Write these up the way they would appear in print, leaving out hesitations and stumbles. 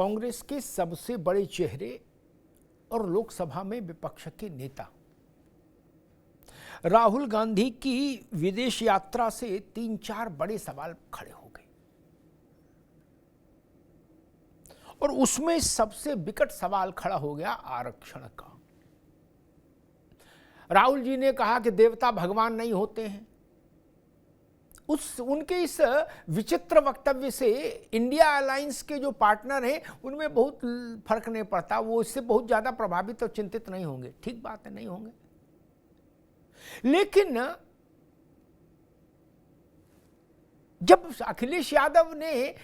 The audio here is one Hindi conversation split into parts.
कांग्रेस के सबसे बड़े चेहरे और लोकसभा में विपक्ष के नेता राहुल गांधी की विदेश यात्रा से 3-4 बड़े सवाल खड़े हो गए और उसमें सबसे विकट सवाल खड़ा हो गया आरक्षण का। राहुल जी ने कहा कि देवता भगवान नहीं होते हैं। उनके इस विचित्र वक्तव्य से इंडिया अलायंस के जो पार्टनर हैं उनमें बहुत फर्क नहीं पड़ता, वो इससे बहुत ज्यादा प्रभावित और चिंतित नहीं होंगे। ठीक बात है, नहीं होंगे। लेकिन जब अखिलेश यादव ने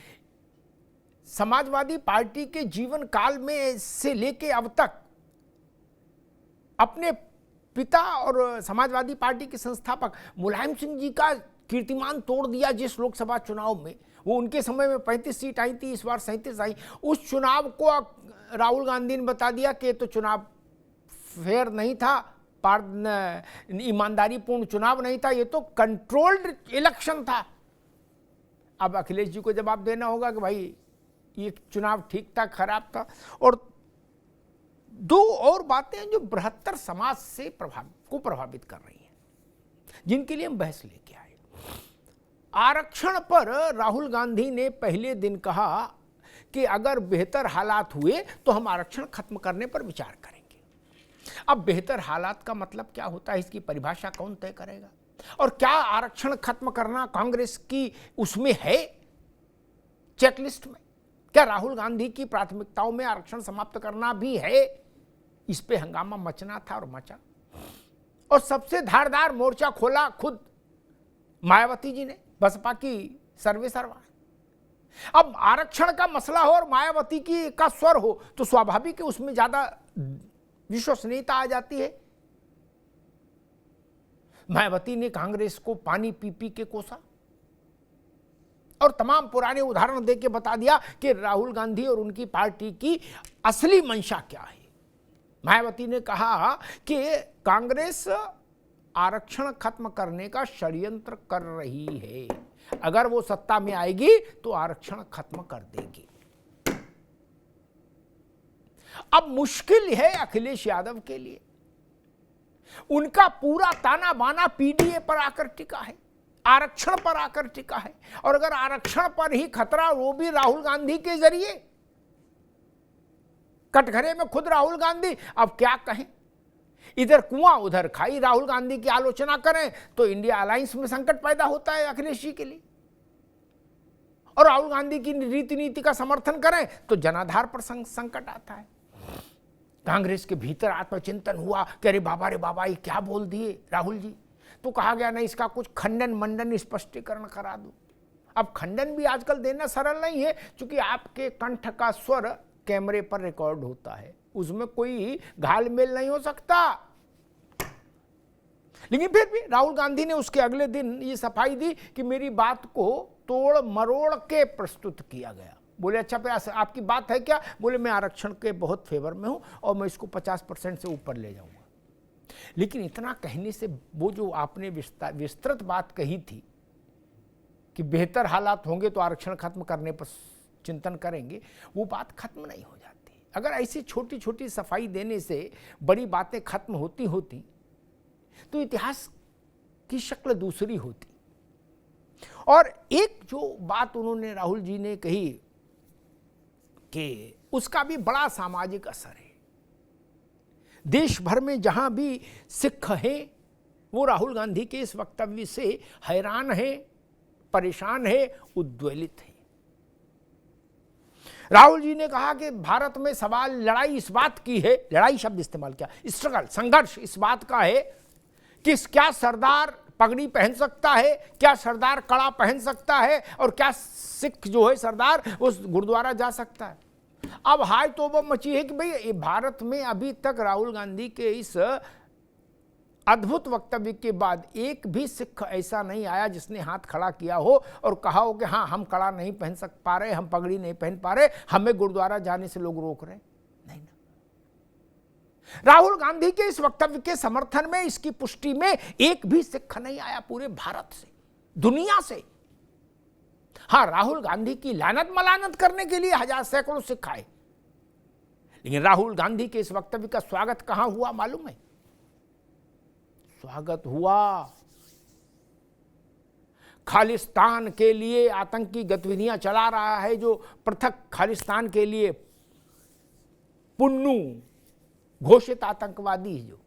समाजवादी पार्टी के जीवन काल में से लेके अब तक अपने पिता और समाजवादी पार्टी के संस्थापक मुलायम सिंह जी का कीर्तिमान तोड़ दिया, जिस लोकसभा चुनाव में वो उनके समय में 35 सीट आई थी, इस बार 37 आई। उस चुनाव को राहुल गांधी ने बता दिया कि तो चुनाव फेयर नहीं था, ईमानदारीपूर्ण चुनाव नहीं था, ये तो कंट्रोल्ड इलेक्शन था। अब अखिलेश जी को जवाब देना होगा कि भाई ये चुनाव ठीक था, खराब था। और दो और बातें जो बृहत्तर समाज से प्रभावित कर रही हैं, जिनके लिए हम बहस लेके आए। आरक्षण पर राहुल गांधी ने पहले दिन कहा कि अगर बेहतर हालात हुए तो हम आरक्षण खत्म करने पर विचार करेंगे। अब बेहतर हालात का मतलब क्या होता है, इसकी परिभाषा कौन तय करेगा? और क्या आरक्षण खत्म करना कांग्रेस की उसमें है चेकलिस्ट में? क्या राहुल गांधी की प्राथमिकताओं में आरक्षण समाप्त करना भी है? इस पे हंगामा मचना था और मचा। और सबसे धारदार मोर्चा खोला खुद मायावती जी ने, बसपा की सर्वे सर्वा। अब आरक्षण का मसला हो और मायावती की का स्वर हो तो स्वाभाविक है उसमें ज्यादा विश्वसनीयता आ जाती है। मायावती ने कांग्रेस को पानी पी पी के कोसा और तमाम पुराने उदाहरण देके बता दिया कि राहुल गांधी और उनकी पार्टी की असली मंशा क्या है। मायावती ने कहा कि कांग्रेस आरक्षण खत्म करने का षड्यंत्र कर रही है, अगर वो सत्ता में आएगी तो आरक्षण खत्म कर देगी। अब मुश्किल है अखिलेश यादव के लिए, उनका पूरा ताना बाना पीडीए पर आकर टिका है, आरक्षण पर आकर टिका है। और अगर आरक्षण पर ही खतरा, वो भी राहुल गांधी के जरिए, कटघरे में खुद राहुल गांधी, अब क्या कहें, इधर कुआं उधर खाई। राहुल गांधी की आलोचना करें तो इंडिया अलायंस में संकट पैदा होता है अखिलेश जी के लिए, और राहुल गांधी की रीति नीति का समर्थन करें तो जनाधार पर संकट आता है। कांग्रेस के भीतर आत्मचिंतन हुआ कि अरे बाबा रे बाबा, ये क्या बोल दिए राहुल जी। तो कहा गया नहीं, इसका कुछ खंडन मंडन स्पष्टीकरण करा दो। अब खंडन भी आजकल देना सरल नहीं है, क्योंकि आपके कंठ का स्वर कैमरे पर रिकॉर्ड होता है, उसमें कोई घालमेल नहीं हो सकता। लेकिन फिर भी राहुल गांधी ने उसके अगले दिन ये सफाई दी कि मेरी बात को तोड़ मरोड़ के प्रस्तुत किया गया। बोले अच्छा फिर आपकी बात है क्या? बोले मैं आरक्षण के बहुत फेवर में हूं और मैं इसको 50% से ऊपर ले जाऊंगा। लेकिन इतना कहने से वो जो आपने विस्तृत बात कही थी कि बेहतर हालात होंगे तो आरक्षण खत्म करने पर चिंतन करेंगे, वो बात खत्म नहीं हो जाती। अगर ऐसी छोटी छोटी सफाई देने से बड़ी बातें खत्म होती तो इतिहास की शक्ल दूसरी होती। और एक जो बात उन्होंने राहुल जी ने कही कि उसका भी बड़ा सामाजिक असर है। देश भर में जहां भी सिख हैं वो राहुल गांधी के इस वक्तव्य से हैरान है, परेशान है, उद्वेलित है। राहुल जी ने कहा कि भारत में सवाल, लड़ाई इस बात की है, लड़ाई शब्द इस्तेमाल किया, स्ट्रगल, संघर्ष इस बात का है कि क्या सरदार पगड़ी पहन सकता है, क्या सरदार कड़ा पहन सकता है, और क्या सिख जो है सरदार उस गुरुद्वारा जा सकता है। अब हाय तौबा मची है कि भाई भारत में अभी तक राहुल गांधी के इस अद्भुत वक्तव्य के बाद एक भी सिख ऐसा नहीं आया जिसने हाथ खड़ा किया हो और कहा हो कि हाँ हम कड़ा नहीं पहन पा रहे, हम पगड़ी नहीं पहन पा रहे, हमें गुरुद्वारा जाने से लोग रोक रहे। नहीं ना, राहुल गांधी के इस वक्तव्य के समर्थन में, इसकी पुष्टि में एक भी सिख नहीं आया पूरे भारत से, दुनिया से। हाँ, राहुल गांधी की लानत मलानत करने के लिए हजार सैकड़ों सिख आए, लेकिन राहुल गांधी के इस वक्तव्य का स्वागत कहां हुआ मालूम है? स्वागत हुआ खालिस्तान के लिए आतंकी गतिविधियां चला रहा है, जो पृथक खालिस्तान के लिए पुन्नू घोषित आतंकवादी, जो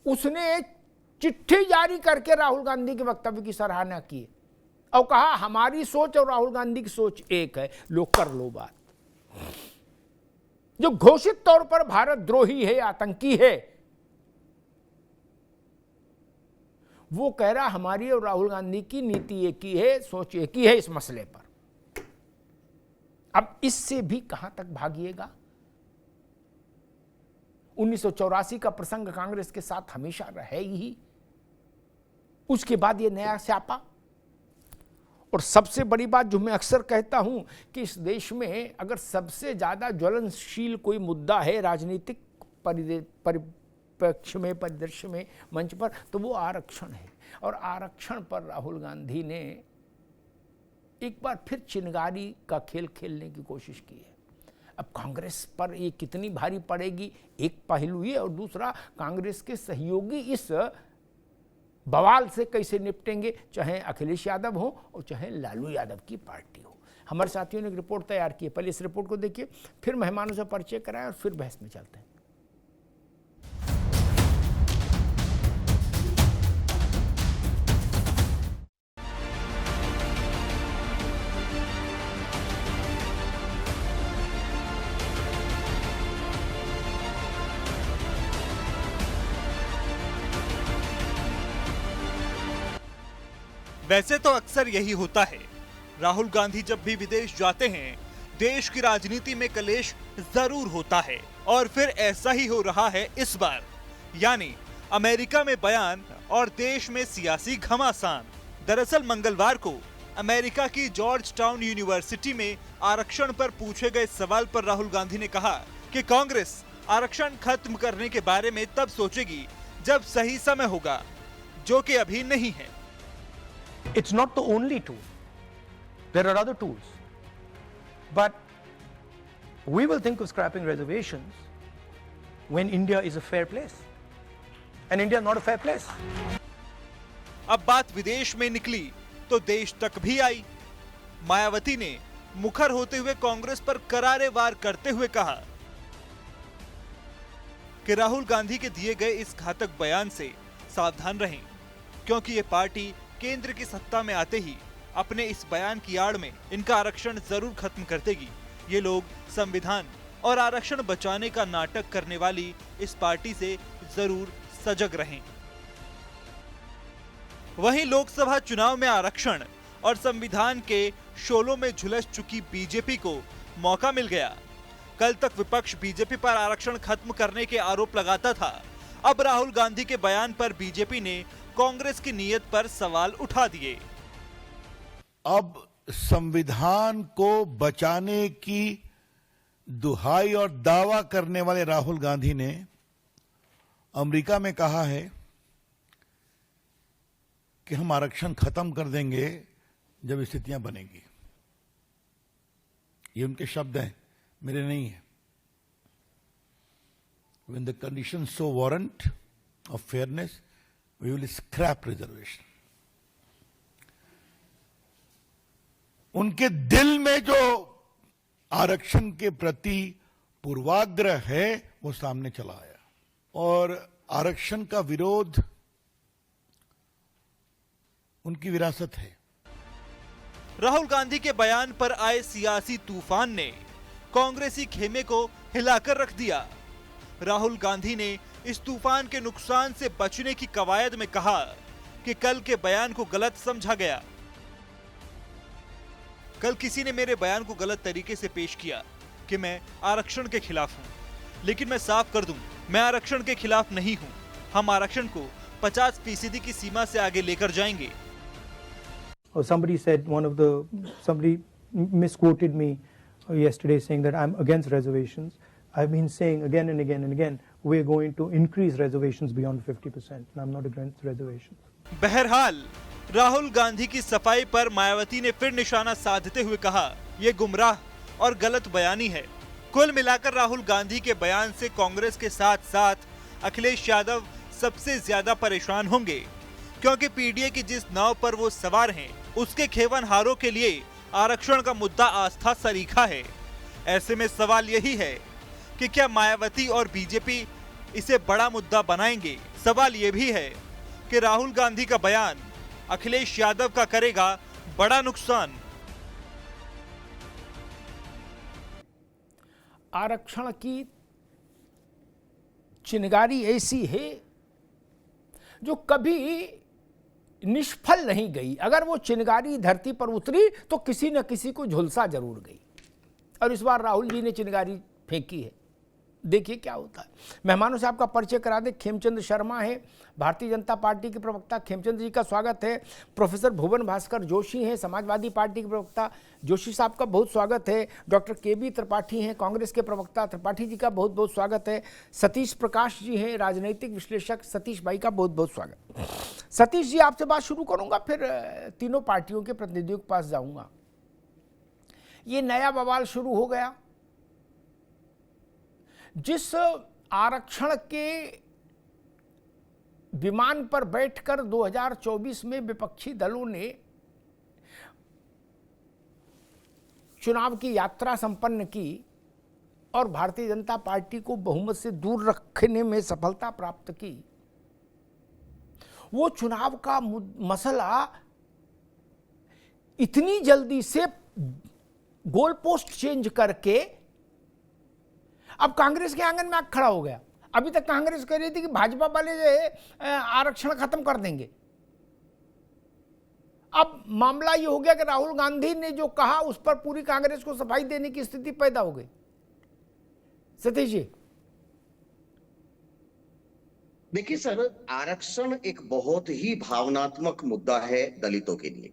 उसने चिट्ठी जारी करके राहुल गांधी के वक्तव्य की सराहना की और कहा हमारी सोच और राहुल गांधी की सोच एक है, लोग कर लो बात। जो घोषित तौर पर भारत द्रोही है, आतंकी है, वो कह रहा हमारी और राहुल गांधी की नीति एक ही है, सोच एक ही है इस मसले पर। अब इससे भी कहां तक भागिएगा? 1984 का प्रसंग कांग्रेस के साथ हमेशा रहे ही, उसके बाद ये नया स्यापा। और सबसे बड़ी बात जो मैं अक्सर कहता हूं कि इस देश में अगर सबसे ज्यादा ज्वलनशील कोई मुद्दा है राजनीतिक परिप्रेक्ष्य में, परिदृश्य में, मंच पर, तो वो आरक्षण है। और आरक्षण पर राहुल गांधी ने एक बार फिर चिनगारी का खेल खेलने की कोशिश की है। अब कांग्रेस पर ये कितनी भारी पड़ेगी, एक पहलू ये, और दूसरा कांग्रेस के सहयोगी इस बवाल से कैसे निपटेंगे, चाहे अखिलेश यादव हो और चाहे लालू यादव की पार्टी हो। हमारे साथियों ने एक रिपोर्ट तैयार की है, पहले इस रिपोर्ट को देखिए, फिर मेहमानों से परिचय कराएं और फिर बहस में चलते हैं। वैसे तो अक्सर यही होता है, राहुल गांधी जब भी विदेश जाते हैं देश की राजनीति में कलेश जरूर होता है, और फिर ऐसा ही हो रहा है इस बार। यानी अमेरिका में बयान और देश में सियासी घमासान। दरअसल मंगलवार को अमेरिका की जॉर्ज टाउन यूनिवर्सिटी में आरक्षण पर पूछे गए सवाल पर राहुल गांधी ने कहा कि कांग्रेस आरक्षण खत्म करने के बारे में तब सोचेगी जब सही समय होगा, जो कि अभी नहीं है। It's not the only tool. There are other tools. But we will think of scrapping reservations when India is a fair place. And India is not a fair place. अब बात विदेश में निकली तो देश तक भी आई। मायावती ने मुखर होते हुए कांग्रेस पर करारे वार करते हुए कहा कि राहुल गांधी के दिए गए इस घातक बयान से सावधान रहें, क्योंकि ये पार्टी केंद्र की सत्ता में आते ही अपने इस बयान की आड़ में इनका आरक्षण जरूर खत्म कर देगी। ये लोग संविधान और आरक्षण बचाने का नाटक करने वाली इस पार्टी से जरूर सजग रहें। वहीं लोकसभा चुनाव में आरक्षण और संविधान के शोलों में झुलस चुकी बीजेपी को मौका मिल गया। कल तक विपक्ष बीजेपी पर आरक्षण खत्म करने के आरोप लगाता था। अब राहुल गांधी के बयान पर बीजेपी ने कांग्रेस की नीयत पर सवाल उठा दिए। अब संविधान को बचाने की दुहाई और दावा करने वाले राहुल गांधी ने अमेरिका में कहा है कि हम आरक्षण खत्म कर देंगे जब स्थितियां बनेंगी। ये उनके शब्द हैं, मेरे नहीं है। When the conditions so warrant of fairness, we will scrap reservation. उनके दिल में जो आरक्षण के प्रति पूर्वाग्रह है वो सामने चला आया, और आरक्षण का विरोध उनकी विरासत है। राहुल गांधी के बयान पर आए सियासी तूफान ने कांग्रेसी खेमे को हिलाकर रख दिया। राहुल गांधी ने इस तूफान के नुकसान से बचने की कवायद में कहा कि कल के बयान को गलत समझा गया। कल किसी ने मेरे बयान को गलत तरीके से पेश किया कि मैं आरक्षण के खिलाफ हूं, लेकिन मैं साफ कर दूं, मैं आरक्षण के खिलाफ नहीं हूं। हम आरक्षण को 50% की सीमा से आगे लेकर जाएंगे। Somebody misquoted me yesterday saying that I'm against reservations. I've been saying again and again and again, we're going to increase reservations beyond 50%. And I'm not against reservations. बहरहाल राहुल गांधी की सफाई पर मायावती ने फिर निशाना साधते हुए कहा, ये गुमराह और गलत बयानी है। कुल मिलाकर राहुल गांधी के बयान से कांग्रेस के साथ साथ अखिलेश यादव सबसे ज्यादा परेशान होंगे, क्योंकि पीडीए की जिस नाव पर वो सवार हैं, उसके खेवनहारों के लिए आरक्षण का मुद्दा आस्था सरीखा है। ऐसे में सवाल यही है कि क्या मायावती और बीजेपी इसे बड़ा मुद्दा बनाएंगे। सवाल ये भी है कि राहुल गांधी का बयान अखिलेश यादव का करेगा बड़ा नुकसान। आरक्षण की चिनगारी ऐसी है जो कभी निष्फल नहीं गई। अगर वो चिनगारी धरती पर उतरी तो किसी न किसी को झुलसा जरूर गई, और इस बार राहुल जी ने चिनगारी फेंकी है। देखिए क्या होता है। मेहमानों से आपका परिचय करा दे। खेमचंद शर्मा है, भारतीय जनता पार्टी के प्रवक्ता। खेमचंद जी का स्वागत है। प्रोफेसर भुवन भास्कर जोशी हैं, समाजवादी पार्टी के प्रवक्ता। जोशी साहब का बहुत स्वागत है। डॉक्टर KB त्रिपाठी हैं, कांग्रेस के प्रवक्ता। त्रिपाठी जी का बहुत बहुत स्वागत है। सतीश प्रकाश जी हैं, राजनीतिक विश्लेषक। सतीश भाई का बहुत बहुत स्वागत। सतीश जी, आपसे बात शुरू करूंगा, फिर तीनों पार्टियों के प्रतिनिधियों के पास जाऊंगा। ये नया बवाल शुरू हो गया। जिस आरक्षण के विमान पर बैठकर 2024 में विपक्षी दलों ने चुनाव की यात्रा संपन्न की और भारतीय जनता पार्टी को बहुमत से दूर रखने में सफलता प्राप्त की, वो चुनाव का मसला इतनी जल्दी से गोल पोस्ट चेंज करके अब कांग्रेस के आंगन में आग खड़ा हो गया। अभी तक कांग्रेस कह रही थी कि भाजपा वाले जो है आरक्षण खत्म कर देंगे। अब मामला ये हो गया कि राहुल गांधी ने जो कहा उस पर पूरी कांग्रेस को सफाई देने की स्थिति पैदा हो गई। सतीश जी, देखिए सर, आरक्षण एक बहुत ही भावनात्मक मुद्दा है दलितों के लिए।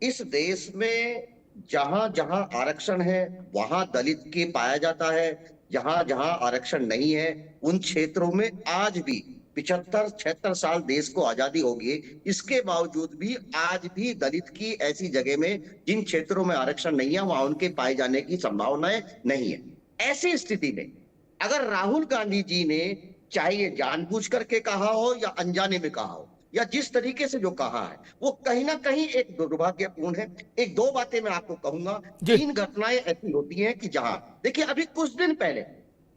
इस देश में जहां जहां आरक्षण है वहां दलित के पाया जाता है। जहां जहां आरक्षण नहीं है उन क्षेत्रों में आज भी 75-76 साल देश को आजादी हो गई, इसके बावजूद भी आज भी दलित की ऐसी जगह में जिन क्षेत्रों में आरक्षण नहीं है वहां उनके पाए जाने की संभावनाएं नहीं है। ऐसी स्थिति में अगर राहुल गांधी जी ने चाहे ये जानबूझ करके कहा हो या अनजाने में कहा हो या जिस तरीके से जो कहा है वो कहीं ना कहीं एक दुर्भाग्यपूर्ण है। एक दो बातें मैं आपको कहूंगा। 3 घटनाएं ऐसी होती हैं कि जहां देखिए अभी कुछ दिन पहले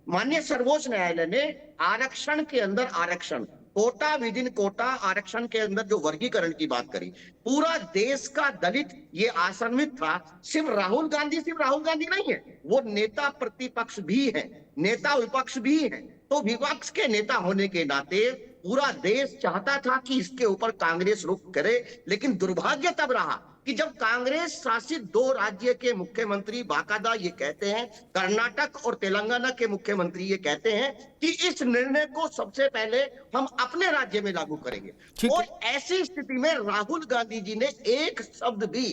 माननीय सर्वोच्च न्यायालय ने आरक्षण के अंदर आरक्षण, कोटा विद इन कोटा आरक्षण के अंदर जो वर्गीकरण की बात करी, पूरा देश का दलित ये आसन्वित था। सिर्फ राहुल गांधी नहीं है, वो नेता प्रतिपक्ष भी है, नेता विपक्ष भी है। तो विपक्ष के नेता होने के नाते पूरा देश चाहता था कि इसके ऊपर कांग्रेस रुख करे, लेकिन दुर्भाग्य तब रहा कि जब कांग्रेस शासित 2 राज्य के मुख्यमंत्री बाकायदा ये कहते हैं, कर्नाटक और तेलंगाना के मुख्यमंत्री ये कहते हैं कि इस निर्णय को सबसे पहले हम अपने राज्य में लागू करेंगे। और ऐसी स्थिति में राहुल गांधी जी ने एक शब्द भी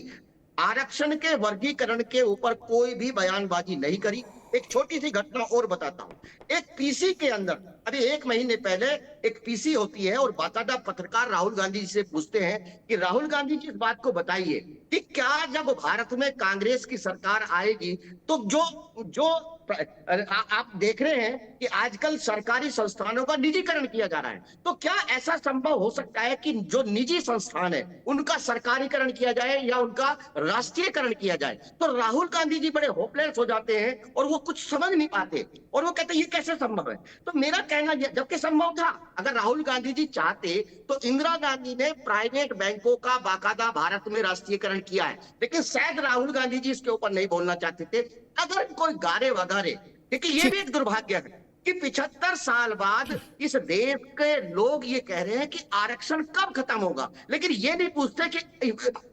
आरक्षण के वर्गीकरण के ऊपर कोई भी बयानबाजी नहीं करी। एक छोटी सी घटना और बताता हूं। एक पीसी के अंदर अभी 1 महीने पहले एक पीसी होती है और बाकायदा पत्रकार राहुल गांधी जी से पूछते हैं कि राहुल गांधी जी इस बात को बताइए कि क्या जब भारत में कांग्रेस की सरकार आएगी तो जो आप देख रहे हैं कि आजकल सरकारी संस्थानों का निजीकरण किया जा रहा है, तो क्या ऐसा संभव हो सकता है कि जो निजी संस्थान है उनका सरकारीकरण किया जाए या उनका राष्ट्रीयकरण किया जाए? तो राहुल गांधी जी बड़े होपलेस हो जाते हैं और वो कुछ समझ नहीं पाते और वो कहते हैं ये कैसे संभव है। तो मेरा कहना जबकि संभव था, अगर राहुल गांधी जी चाहते तो इंदिरा गांधी ने प्राइवेट बैंकों का बाकायदा भारत में राष्ट्रीयकरण किया है, लेकिन शायद राहुल गांधी जी इसके ऊपर नहीं बोलना चाहते थे। अगर कोई गारे वगारे, क्योंकि ये भी एक दुर्भाग्य है कि 75 साल बाद इस देश के लोग ये कह रहे हैं कि आरक्षण कब खत्म होगा, लेकिन ये नहीं पूछते कि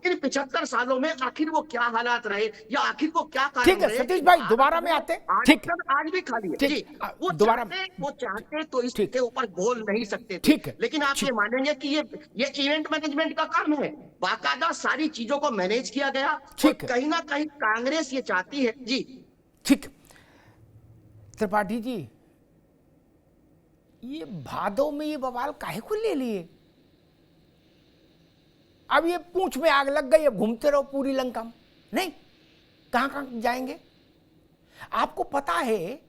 इन 75 सालों में आखिर वो क्या हालात रहे या आखिर वो क्या कारण रहे। ठीक है सतीश भाई, दोबारा में आते। ठीक है, आज भी खाली है जी। वो चाहते तो इसके ऊपर बोल नहीं सकते थे। ठीक है, लेकिन आप ये मानेंगे कि ये इवेंट मैनेजमेंट का काम है, बाकायदा सारी चीजों को मैनेज किया गया। कहीं ना कहीं कांग्रेस ये चाहती है जी। ठीक, त्रिपाठी जी, ये भादों में ये बवाल काहे को ले लिए? अब ये पूंछ में आग लग गई, अब घूमते रहो पूरी लंका में, नहीं, कहां कहां जाएंगे। आपको पता है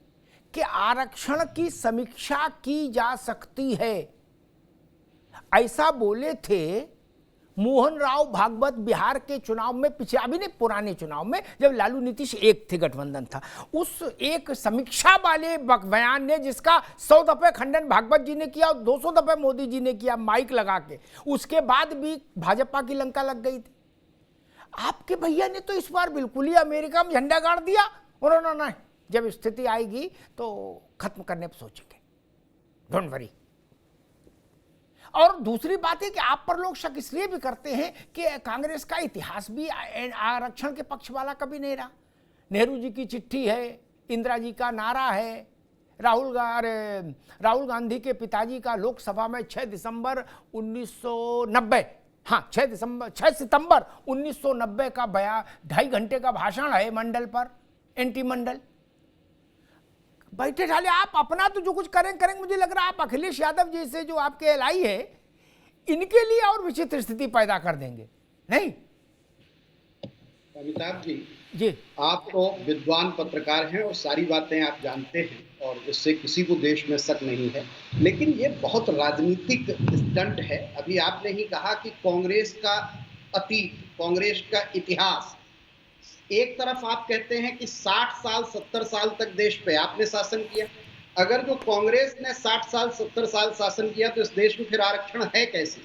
कि आरक्षण की समीक्षा की जा सकती है, ऐसा बोले थे मोहन राव भागवत बिहार के चुनाव में, पीछे अभी नहीं पुराने चुनाव में, जब लालू नीतीश एक थे, गठबंधन था, उस एक समीक्षा वाले बयान ने, जिसका 100 दफे खंडन भागवत जी ने किया और 200 दफे मोदी जी ने किया माइक लगा के, उसके बाद भी भाजपा की लंका लग गई थी। आपके भैया ने तो इस बार बिल्कुल ही अमेरिका में झंडा गाड़ दिया, उन्होंने नहीं, जब स्थिति आएगी तो खत्म करने पर सोचेंगे, डोंट वरी। और दूसरी बात है कि आप पर लोग शक इसलिए भी करते हैं कि कांग्रेस का इतिहास भी आरक्षण के पक्ष वाला कभी नहीं रहा। नेहरू जी की चिट्ठी है, इंदिरा जी का नारा है, राहुल गांधी के पिताजी का लोकसभा में 6 दिसंबर 1990, हाँ 6 सितंबर 1990 का 2.5 घंटे का भाषण है मंडल पर, एंटी मंडल। बैठे ठाले आप अपना तो जो कुछ करेंगे, मुझे लग रहा है आप अखिलेश यादव जैसे जो आपके एलआई है, इनके लिए और विचित्र स्थिति पैदा कर देंगे, नहीं? अमिताभ जी, आप तो विद्वान पत्रकार हैं और सारी बातें आप जानते हैं और इससे किसी को देश में शक नहीं है, लेकिन ये बहुत राजनीतिक स्टंट है। अभी आपने ही कहा कि कांग्रेस का अतीत, कांग्रेस का इतिहास, एक तरफ आप कहते हैं कि 60 साल 70 साल तक देश पे आपने शासन किया। अगर जो कांग्रेस ने 60 साल 70 साल शासन किया तो इस देश में फिर आरक्षण है कैसे?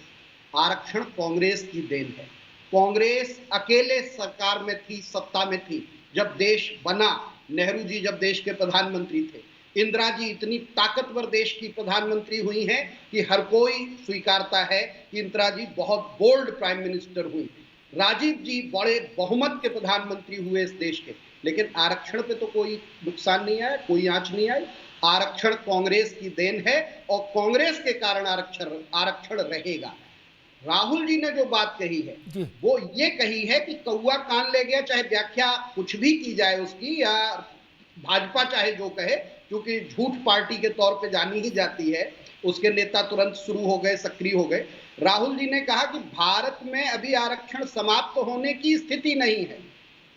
आरक्षण कांग्रेस की देन है। कांग्रेस अकेले सरकार में थी, सत्ता में थी जब देश बना। नेहरू जी जब देश के प्रधानमंत्री थे, इंदिरा जी इतनी ताकतवर देश की प्रधानमंत्री हुई हैं कि हर कोई स्वीकारता है कि इंदिरा जी बहुत बोल्ड प्राइम मिनिस्टर हुई। राजीव जी बड़े बहुमत के प्रधानमंत्री हुए इस देश के, लेकिन आरक्षण पे तो कोई नुकसान नहीं आया, कोई आंच नहीं आई। आरक्षण कांग्रेस की देन है और कांग्रेस के कारण आरक्षण रहेगा। राहुल जी ने जो बात कही है वो ये कही है कि कौआ कान ले गया, चाहे व्याख्या कुछ भी की जाए उसकी, या भाजपा चाहे जो कहे, क्योंकि झूठ पार्टी के तौर पे जानी ही जाती है, उसके नेता तुरंत शुरू हो गए, सक्रिय हो गए। राहुल जी ने कहा कि भारत में अभी आरक्षण समाप्त होने की स्थिति नहीं है,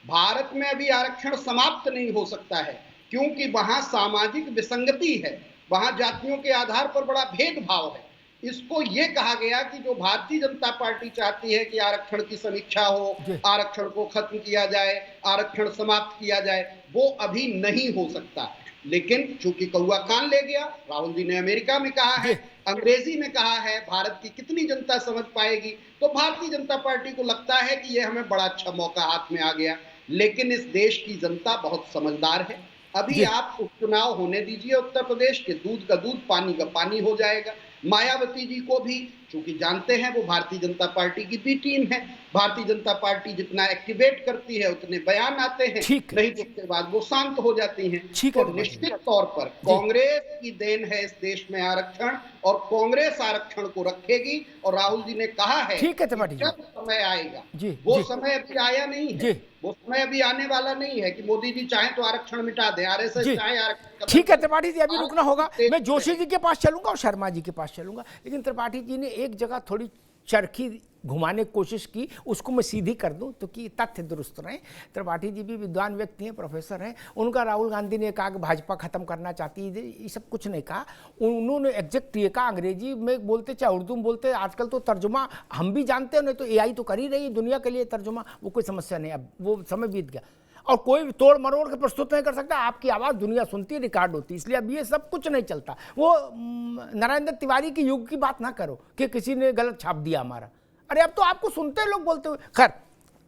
भारत में अभी आरक्षण समाप्त नहीं हो सकता है, क्योंकि वहां सामाजिक विसंगति है, वहां जातियों के आधार पर बड़ा भेदभाव है। इसको ये कहा गया कि जो भारतीय जनता पार्टी चाहती है कि आरक्षण की समीक्षा हो, आरक्षण को खत्म किया जाए, आरक्षण समाप्त किया जाए, वो अभी नहीं हो सकता। लेकिन चूंकि कौआ कान ले गया, राहुल जी ने अमेरिका में कहा है, अंग्रेजी में कहा है, भारत की कितनी जनता समझ पाएगी, तो भारतीय जनता पार्टी को लगता है कि ये हमें बड़ा अच्छा मौका हाथ में आ गया। लेकिन इस देश की जनता बहुत समझदार है। अभी आप उपचुनाव होने दीजिए उत्तर प्रदेश के, दूध का दूध पानी का पानी हो जाएगा। मायावती जी को भी चूंकि जानते हैं वो भारतीय जनता पार्टी की बी टीम है, भारतीय जनता पार्टी जितना एक्टिवेट करती है उतने बयान आते हैं, नहीं तो उसके बाद वो शांत हो जाती हैं। तो निश्चित तौर पर कांग्रेस की देन है इस देश में आरक्षण, और कांग्रेस आरक्षण को रखेगी। और राहुल जी ने कहा है जब समय आएगा, वो समय अभी आया नहीं है, वो समय अभी आने वाला नहीं है कि मोदी जी चाहे तो आरक्षण मिटा दें, आरएसएस चाहे आरक्षण। ठीक है त्रिपाठी जी, अभी रुकना होगा, मैं जोशी जी के पास चलूंगा और शर्मा जी के पास चलूंगा, लेकिन त्रिपाठी जी ने एक जगह थोड़ी चरखी घुमाने की कोशिश की, उसको मैं सीधी कर दूं तो कि तथ्य दुरुस्त रहें। त्रिपाठी जी भी विद्वान व्यक्ति हैं, प्रोफेसर हैं। उनका राहुल गांधी ने कहा कि भाजपा खत्म करना चाहती है, ये सब कुछ नहीं कहा उन्होंने। एग्जैक्ट ये कहा, अंग्रेजी में बोलते चाहे उर्दू में बोलते, आजकल तो तर्जुमा हम भी जानते हैं, नहीं तो एआई तो कर ही रही है दुनिया के लिए तर्जुमा, वो कोई समस्या नहीं, अब वो समय बीत गया और कोई तोड़ मरोड़ के प्रस्तुत नहीं कर सकता। आपकी आवाज़ दुनिया सुनती है, रिकॉर्ड होती है, इसलिए अब ये सब कुछ नहीं चलता। वो नरेंद्र तिवारी के युग की बात ना करो कि किसी ने गलत छाप दिया हमारा, अरे अब तो आपको सुनते लोग बोलते हुए। खैर,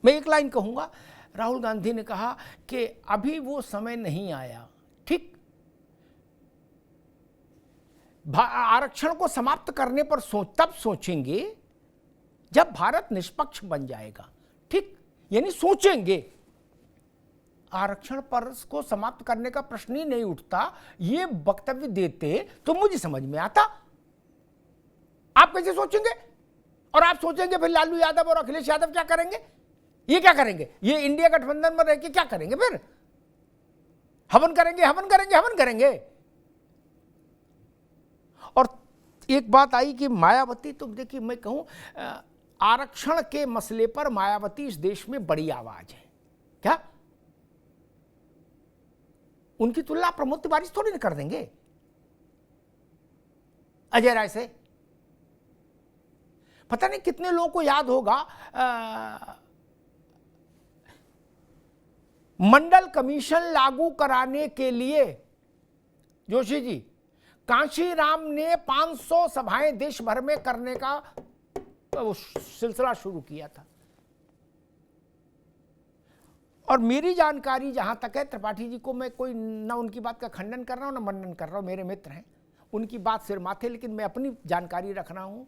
मैं एक लाइन कहूँगा, राहुल गांधी ने कहा कि अभी वो समय नहीं आया, ठीक, आरक्षण को समाप्त करने पर तब सोचेंगे जब भारत निष्पक्ष बन जाएगा, ठीक, यानी सोचेंगे। आरक्षण पर को समाप्त करने का प्रश्न ही नहीं उठता, ये वक्तव्य देते तो मुझे समझ में आता। आप कैसे सोचेंगे? और आप सोचेंगे फिर लालू यादव और अखिलेश यादव क्या करेंगे? ये क्या करेंगे? ये इंडिया गठबंधन में रह के क्या करेंगे? फिर हवन करेंगे, हवन करेंगे, हवन करेंगे। और एक बात आई कि मायावती, तो देखिए मैं कहूं, आरक्षण के मसले पर मायावती इस देश में बड़ी आवाज है। क्या उनकी तुलना प्रमोद तिवारी थोड़ी ना कर देंगे अजय राय से? पता नहीं कितने लोगों को याद होगा मंडल कमीशन लागू कराने के लिए जोशी जी कांशीराम ने 500 सभाएं देश भर में करने का सिलसिला शुरू किया था। और मेरी जानकारी जहां तक है, त्रिपाठी जी को मैं कोई ना उनकी बात का खंडन कर रहा हूं ना मनन कर रहा हूं, मेरे मित्र हैं, उनकी बात सिर माथे, लेकिन मैं अपनी जानकारी रख रहा हूं।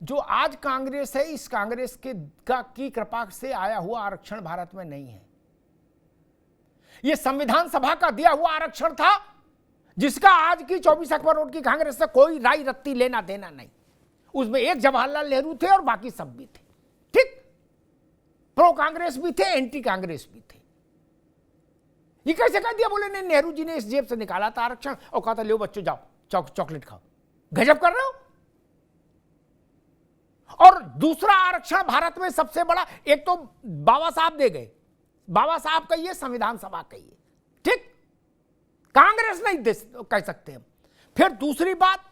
जो आज कांग्रेस है, इस कांग्रेस की कृपा से आया हुआ आरक्षण भारत में नहीं है। यह संविधान सभा का दिया हुआ आरक्षण था, जिसका आज की 24 अकबर रोड की कांग्रेस से कोई राय रत्ती लेना देना नहीं। उसमें एक जवाहरलाल नेहरू थे और बाकी सब भी थे। ठीक, प्रो कांग्रेस भी थे, एंटी कांग्रेस भी थे। ये कैसे कह दिया? बोले नहीं, नेहरू जी ने इस जेब से निकाला था आरक्षण और कहा था लो बच्चों जाओ चॉकलेट खाओ। गजब कर रहे हो। और दूसरा आरक्षण भारत में सबसे बड़ा, एक तो बाबा साहब दे गए, बाबा साहब का ये, संविधान सभा का ये, ठीक, कांग्रेस नहीं दे कह सकते हम। फिर दूसरी बात,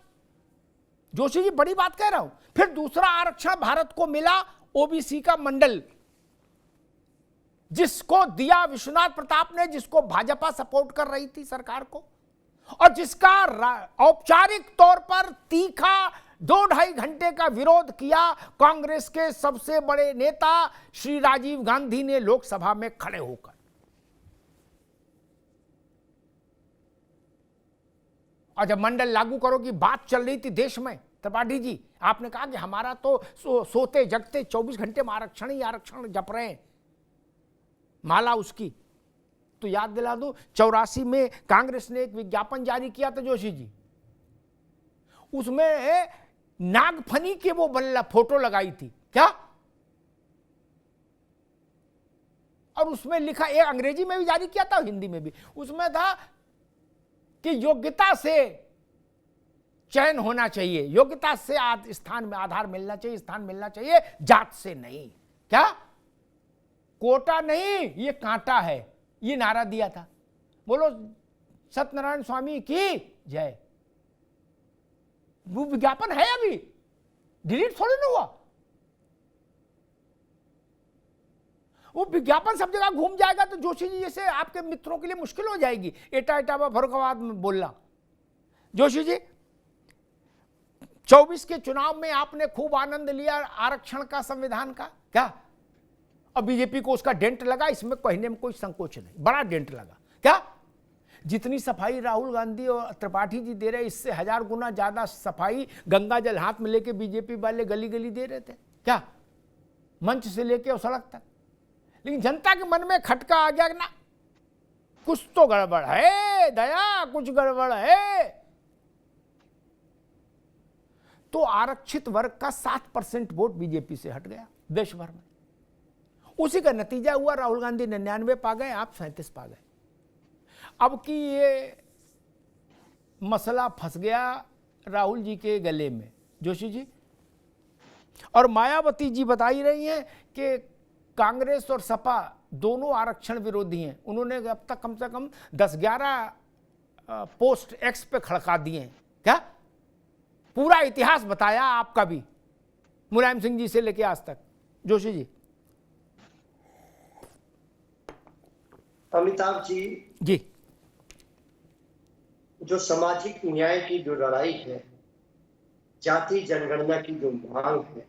जोशी जी बड़ी बात कह रहा हूं, फिर दूसरा आरक्षण भारत को मिला ओबीसी का मंडल, जिसको दिया विश्वनाथ प्रताप ने, जिसको भाजपा सपोर्ट कर रही थी सरकार को, और जिसका औपचारिक तौर पर तीखा 2-2.5 घंटे का विरोध किया कांग्रेस के सबसे बड़े नेता श्री राजीव गांधी ने लोकसभा में खड़े होकर। और जब मंडल लागू करो की बात चल रही थी देश में, त्रिपाठी जी आपने कहा कि हमारा तो सोते जगते 24 घंटे में आरक्षण ही आरक्षण जप रहे हैं, माला उसकी। तो याद दिला दूं, 84 में कांग्रेस ने एक विज्ञापन जारी किया था जोशी जी, उसमें नागफनी के वो फोटो लगाई थी क्या, और उसमें लिखा, एक अंग्रेजी में भी जारी किया था, हिंदी में भी, उसमें था कि योग्यता से चयन होना चाहिए, योग्यता से स्थान में आधार मिलना चाहिए, स्थान मिलना चाहिए, जात से नहीं। क्या कोटा नहीं, ये कांटा है, ये नारा दिया था। बोलो सत्यनारायण स्वामी की जय। वो विज्ञापन है अभी, डिलीट थोड़ी ना हुआ। वो विज्ञापन सब जगह घूम जाएगा तो जोशी जी जैसे आपके मित्रों के लिए मुश्किल हो जाएगी एटा इटावा फरुखाबाद में बोलना। जोशी जी 24 के चुनाव में आपने खूब आनंद लिया आरक्षण का, संविधान का, क्या? और बीजेपी को उसका डेंट लगा, इसमें कहने में कोई संकोच नहीं, बड़ा डेंट लगा। क्या जितनी सफाई राहुल गांधी और त्रिपाठी जी दे रहे, इससे 1000 गुना ज्यादा सफाई गंगा जल हाथ में लेके बीजेपी वाले गली गली दे रहे थे, क्या, मंच से लेके और सड़क तक। लेकिन जनता के मन में खटका आ गया ना, कुछ तो गड़बड़ है दया, कुछ गड़बड़ है। तो आरक्षित वर्ग का 7% वोट बीजेपी से हट गया देश भर में। उसी का नतीजा हुआ, राहुल गांधी 99 पा गए, आप 37 पा गए। अब कि ये मसला फंस गया राहुल जी के गले में जोशी जी, और मायावती जी बता ही रही हैं कि कांग्रेस और सपा दोनों आरक्षण विरोधी हैं। उन्होंने अब तक कम से कम 10-11 पोस्ट एक्स पे खड़का दिए हैं, क्या पूरा इतिहास बताया आपका भी, मुलायम सिंह जी से लेके आज तक। जोशी जी। अमिताभ जी, जो सामाजिक न्याय की जो लड़ाई है, जाति जनगणना की जो मांग है,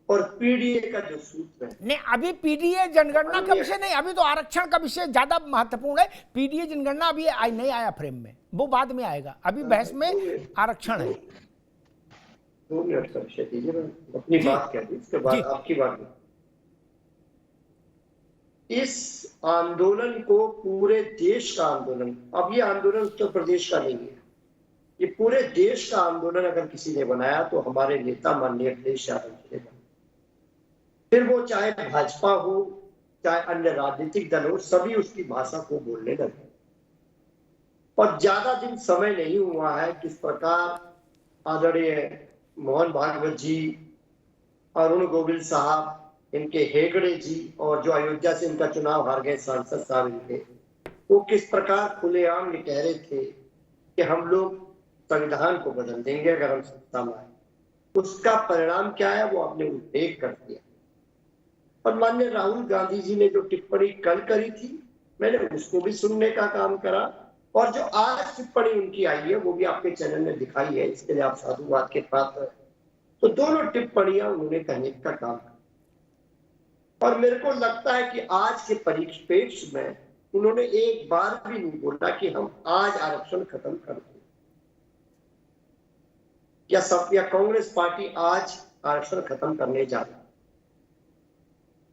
और पीडीए का जो सूत्र है, नहीं अभी पीडीए जनगणना का विषय नहीं, अभी तो आरक्षण का विषय ज्यादा महत्वपूर्ण है। पीडीए जनगणना अभी नहीं आया फ्रेम में, वो बाद में आएगा, अभी बहस में आरक्षण है। 2 मिनट का विषय दीजिए, मैं अपनी बात कह दी, उसके बाद आपकी बात। इस आंदोलन को पूरे देश का आंदोलन, अब ये आंदोलन उत्तर प्रदेश का नहीं है, ये पूरे देश का आंदोलन अगर किसी ने बनाया तो हमारे नेता माननीय अखिलेश यादव जी ने बनाया। फिर वो चाहे भाजपा हो चाहे अन्य राजनीतिक दल हो, सभी उसकी भाषा को बोलने लगे। और ज्यादा दिन समय नहीं हुआ है किस प्रकार आदरणीय मोहन भागवत जी, अरुण गोविल साहब, इनके हेगड़े जी, और जो अयोध्या से इनका चुनाव हार गए सांसद साहब इनके, वो किस प्रकार खुलेआम ये कह रहे थे कि हम लोग संविधान को बदल देंगे अगर हम सत्ता में आए। उसका परिणाम क्या है वो आपने उल्लेख कर दिया। और माननीय राहुल गांधी जी ने जो टिप्पणी कल करी थी, मैंने उसको भी सुनने का काम करा, और जो आज टिप्पणी उनकी आई है वो भी आपके चैनल में दिखाई है, इसके लिए आप साधुवाद के पात्र हैं। तो दोनों टिप्पणियां उन्होंने कहने का काम किया, और मेरे को लगता है कि आज के परिप्रेक्ष्य में उन्होंने एक बार भी नहीं बोला कि हम आज आरक्षण खत्म कर दें, या कांग्रेस पार्टी आज आरक्षण खत्म करने जा रही।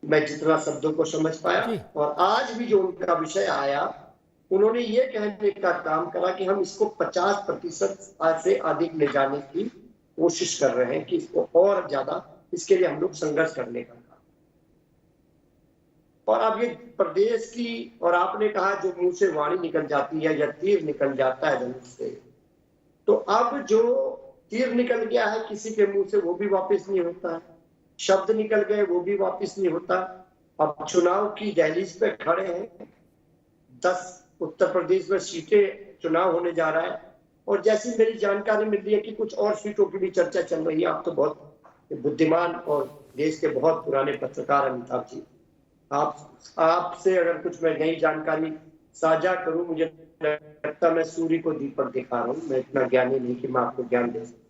मैं जितना शब्दों को समझ पाया, और आज भी जो उनका विषय आया, उन्होंने ये कहने का काम करा कि हम इसको 50% से अधिक ले जाने की कोशिश कर रहे हैं, कि इसको और ज्यादा, इसके लिए हम लोग संघर्ष करने का काम। और अब ये प्रदेश की, और आपने कहा जो मुंह से वाणी निकल जाती है या तीर निकल जाता है धनुष से, तो अब जो तीर निकल गया है किसी के मुंह से वो भी वापस नहीं होता है, शब्द निकल गए वो भी वापस नहीं होता। अब चुनाव की दहलीज पे खड़े हैं, 10 उत्तर प्रदेश में सीटें चुनाव होने जा रहा है, और जैसी मेरी जानकारी मिल रही है कि कुछ और सीटों की भी चर्चा चल रही है। आप तो बहुत बुद्धिमान और देश के बहुत पुराने पत्रकार अमिताभ जी, आपसे अगर कुछ मैं नई जानकारी साझा करूं, मुझे लगता मैं सूर्य को दीपक दिखा रहा हूं, मैं इतना ज्ञानी नहीं कि मैं आपको ज्ञान दे सकूं।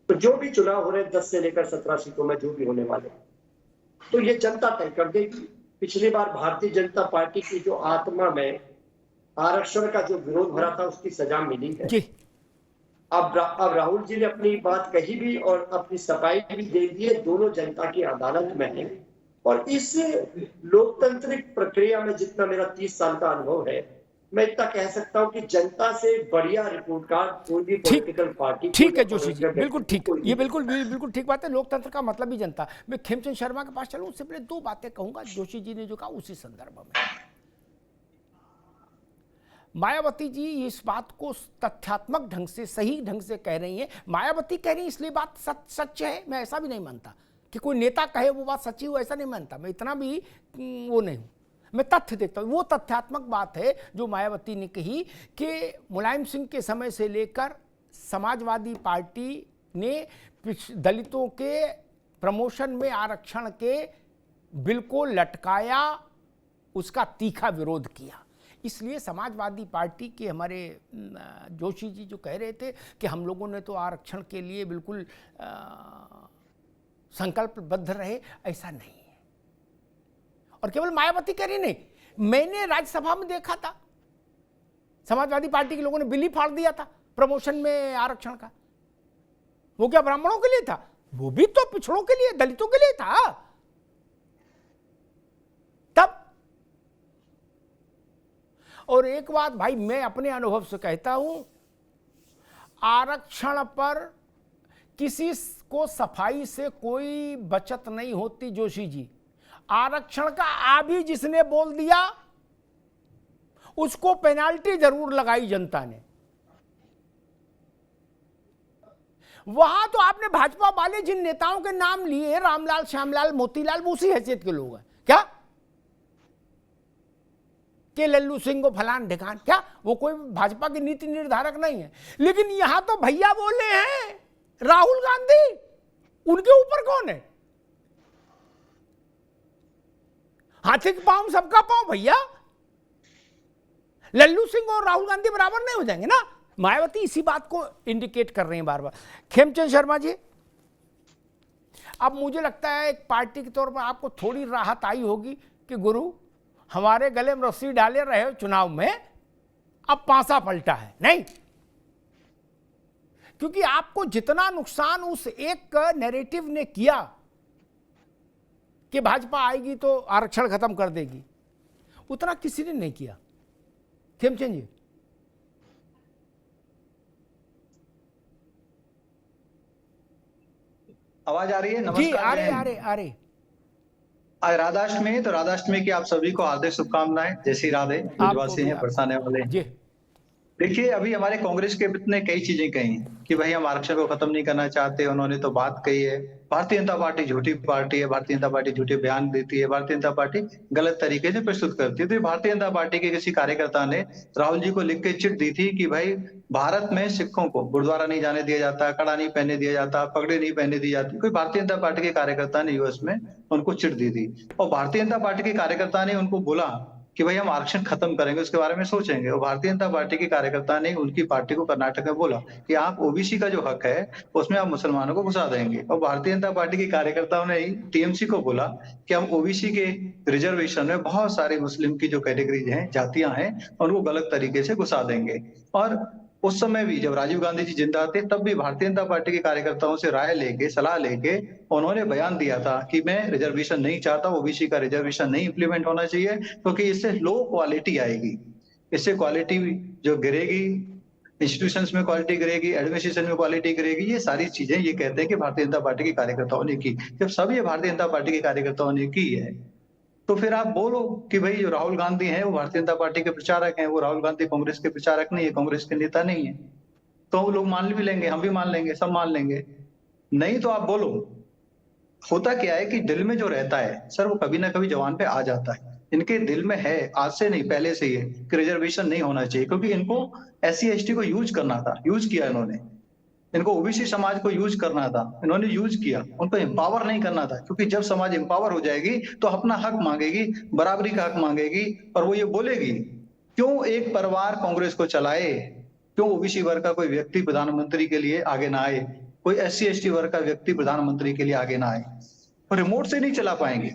तो जो भी चुनाव हो रहे हैं 10 से लेकर 17 सीटों में जो भी होने वाले, तो ये जनता तय कर देगी। पिछली बार भारतीय जनता पार्टी की जो आत्मा में आरक्षण का जो विरोध भरा था उसकी सजा मिली है। अब राहुल जी ने अपनी बात कही भी और अपनी सफाई भी दे दी है, दोनों जनता की अदालत में है। और इस लोकतांत्रिक प्रक्रिया में जितना मेरा 30 साल का अनुभव है, मैं इतना कह सकता हूं कि जनता से बढ़िया रिपोर्ट कार्ड कोई भी पॉलिटिकल पार्टी। ठीक है जोशी जी, बिल्कुल ठीक, ये बिल्कुल ठीक बात है। लोकतंत्र का मतलब ही जनता। मैं खेमचंद शर्मा के पास चलूं, उससे पहले 2 बातें कहूंगा जोशी जी ने जो कहा उसी संदर्भ में। मायावती जी इस बात को तथ्यात्मक ढंग से, सही ढंग से कह रही हैं। मायावती कह रही है इसलिए बात सच है, मैं ऐसा भी नहीं मानता कि कोई नेता कहे वो बात सच्ची हो, ऐसा नहीं मानता मैं, इतना भी वो नहीं हूं। मैं तथ्य देखता हूं, वो तथ्यात्मक बात है जो मायावती ने कही कि मुलायम सिंह के समय से लेकर समाजवादी पार्टी ने दलितों के प्रमोशन में आरक्षण के बिल को लटकाया, उसका तीखा विरोध किया। इसलिए समाजवादी पार्टी के हमारे जोशी जी जो कह रहे थे कि हम लोगों ने तो आरक्षण के लिए बिल्कुल संकल्पबद्ध रहे, ऐसा नहीं है। और केवल मायावती कह रही नहीं, मैंने राज्यसभा में देखा था समाजवादी पार्टी के लोगों ने बिल ही फाड़ दिया था प्रमोशन में आरक्षण का। वो क्या ब्राह्मणों के लिए था? वो भी तो पिछड़ों के लिए, दलितों के लिए था। तब और एक बात भाई मैं अपने अनुभव से कहता हूं, आरक्षण पर किसी को सफाई से कोई बचत नहीं होती जोशी जी। आरक्षण का आ भी जिसने बोल दिया उसको पेनाल्टी जरूर लगाई जनता ने। वहां तो आपने भाजपा वाले जिन नेताओं के नाम लिए, रामलाल, श्यामलाल, मोतीलाल, वो उसी हैसियत के लोग हैं क्या? के लल्लू सिंह फलान ढिकान, क्या वो कोई भाजपा के नीति निर्धारक नहीं है? लेकिन यहां तो भैया बोले हैं राहुल गांधी, उनके ऊपर कौन है? हाथी का पांव सबका पांव भैया। लल्लू सिंह और राहुल गांधी बराबर नहीं हो जाएंगे ना? मायावती इसी बात को इंडिकेट कर रहे हैं बार बार। खेमचंद शर्मा जी, अब मुझे लगता है एक पार्टी के तौर पर आपको थोड़ी राहत आई होगी कि गुरु हमारे गले में रस्सी डाले रहे हो चुनाव में, अब पासा पलटा है नहीं, क्योंकि आपको जितना नुकसान उस एक नैरेटिव ने किया कि भाजपा आएगी तो आरक्षण खत्म कर देगी, उतना किसी ने नहीं किया। खेमचंद जी, आवाज आ रही है? नमस्कार जी आ रहे। आज राधाष्टमी है, तो राधाष्टमी की आप सभी को हार्दिक शुभकामनाएं। जय श्री राधे। ब्रजवासी हैं, बरसाने वाले। जी देखिए, अभी हमारे कांग्रेस के ने कई चीजें कही कि भाई हम आरक्षण को खत्म नहीं करना चाहते। उन्होंने तो बात कही है, भारतीय जनता पार्टी झूठी पार्टी है, भारतीय जनता पार्टी झूठे बयान देती है, भारतीय जनता पार्टी गलत तरीके से प्रस्तुत करती है। तो भारतीय जनता पार्टी के किसी कार्यकर्ता ने राहुल जी को लिख के चिट दी थी कि भाई भारत में सिखों को गुरुद्वारा नहीं जाने दिया जाता, कड़ा नहीं पहनने दिया जाता, पगड़ी नहीं पहनने दी जाती। कोई भारतीय जनता पार्टी के कार्यकर्ता ने यूएस में उनको चिट दी थी और भारतीय जनता पार्टी के कार्यकर्ता ने उनको बोला कि भाई हम आरक्षण खत्म करेंगे, उसके बारे में सोचेंगे। और भारतीय जनता पार्टी के कार्यकर्ता ने उनकी पार्टी को कर्नाटक में बोला कि आप ओबीसी का जो हक है उसमें आप मुसलमानों को घुसा देंगे। और भारतीय जनता पार्टी के कार्यकर्ताओं ने टीएमसी को बोला कि हम ओबीसी के रिजर्वेशन में बहुत सारे मुस्लिम की जो कैटेगरीज हैं, जातियां हैं, उनको गलत तरीके से घुसा देंगे। और उस समय भी जब राजीव गांधी जी जिंदा थे तब भी भारतीय जनता पार्टी के कार्यकर्ताओं से राय लेके, सलाह लेके उन्होंने बयान दिया था कि मैं रिजर्वेशन नहीं चाहता, ओबीसी का रिजर्वेशन नहीं इंप्लीमेंट होना चाहिए, क्योंकि इससे लो क्वालिटी आएगी, इससे क्वालिटी जो गिरेगी, इंस्टीट्यूशंस में क्वालिटी गिरेगी, एडमिनिस्ट्रेशन में क्वालिटी गिरेगी। ये सारी चीजें ये कहते हैं कि भारतीय जनता पार्टी के कार्यकर्ताओं ने की। जब सब ये भारतीय जनता पार्टी के कार्यकर्ताओं ने की है तो फिर आप बोलो कि भाई जो राहुल गांधी हैं वो भारतीय जनता पार्टी के प्रचारक हैं, वो राहुल गांधी कांग्रेस के प्रचारक नहीं है, कांग्रेस के नेता नहीं है। तो लोग मान भी लेंगे, हम भी मान लेंगे, सब मान लेंगे। नहीं तो आप बोलो। होता क्या है कि दिल में जो रहता है सर, वो कभी ना कभी जवान पे आ जाता है। इनके दिल में है, आज से नहीं पहले से ही है कि रिजर्वेशन नहीं होना चाहिए, क्योंकि इनको SC/ST को यूज करना था, यूज किया इन्होंने। इनको ओबीसी समाज को यूज करना था, इन्होंने यूज किया। उनको एम्पावर नहीं करना था, क्योंकि जब समाज एम्पावर हो जाएगी तो अपना हक मांगेगी, बराबरी का हक मांगेगी। और वो ये बोलेगी क्यों एक परिवार कांग्रेस को चलाए, क्यों ओबीसी वर्ग का कोई व्यक्ति प्रधानमंत्री के लिए आगे ना आए, कोई SC/ST वर्ग का व्यक्ति प्रधानमंत्री के लिए आगे ना आए। और रिमोट से नहीं चला पाएंगे।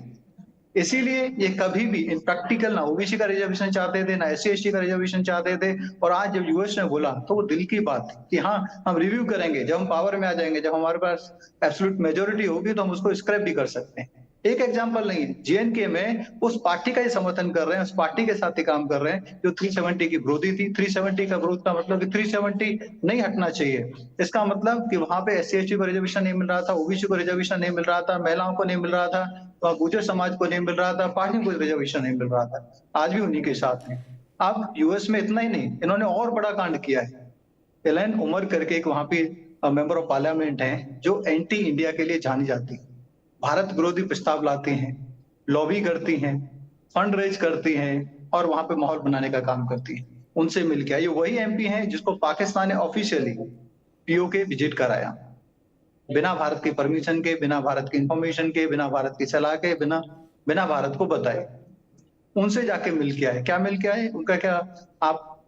इसीलिए ये कभी भी इन प्रैक्टिकल ना ओबीसी का रिजर्वेशन चाहते थे, ना SC/ST का रिजर्वेशन चाहते थे। और आज जब यूएस ने बोला तो वो दिल की बात कि हाँ हम रिव्यू करेंगे, जब हम पावर में आ जाएंगे, जब हमारे पास एब्सोल्यूट मेजोरिटी होगी तो हम उसको स्क्रैप भी कर सकते हैं। एक एग्जांपल नहीं है, JNK में उस पार्टी का ही समर्थन कर रहे हैं, उस पार्टी के साथ ही काम कर रहे हैं जो 370 की विरोधी थी। 370 का विरोध का मतलब कि 370 नहीं हटना चाहिए। इसका मतलब कि वहां पे SC/ST को रिजर्वेशन नहीं मिल रहा था, ओबीसी को रिजर्वेशन नहीं मिल रहा था, महिलाओं को नहीं मिल रहा था, गुर्जर समाज को नहीं मिल रहा था, पार्टी को रिजर्वेशन नहीं मिल रहा था। आज भी उन्हीं के साथ हैं। अब यूएस में इतना ही नहीं, इन्होंने और बड़ा कांड किया है। इलैन उमर करके एक वहां पे मेंबर ऑफ पार्लियामेंट है जो एंटी इंडिया के लिए जानी जाती है, भारत विरोधी प्रस्ताव लाती हैं, लॉबी करती हैं, फंड रेज करती हैं और वहां पे माहौल बनाने का काम करती हैं। उनसे मिल के ये वही MP हैं जिसको पाकिस्तान ने ऑफिशियली POK विजिट कराया, बिना भारत की परमिशन के, बिना भारत की इंफॉर्मेशन के, बिना भारत की सलाह के, बिना भारत को बताए उनसे जाके मिल के आए। क्या मिल के आए? उनका क्या, आप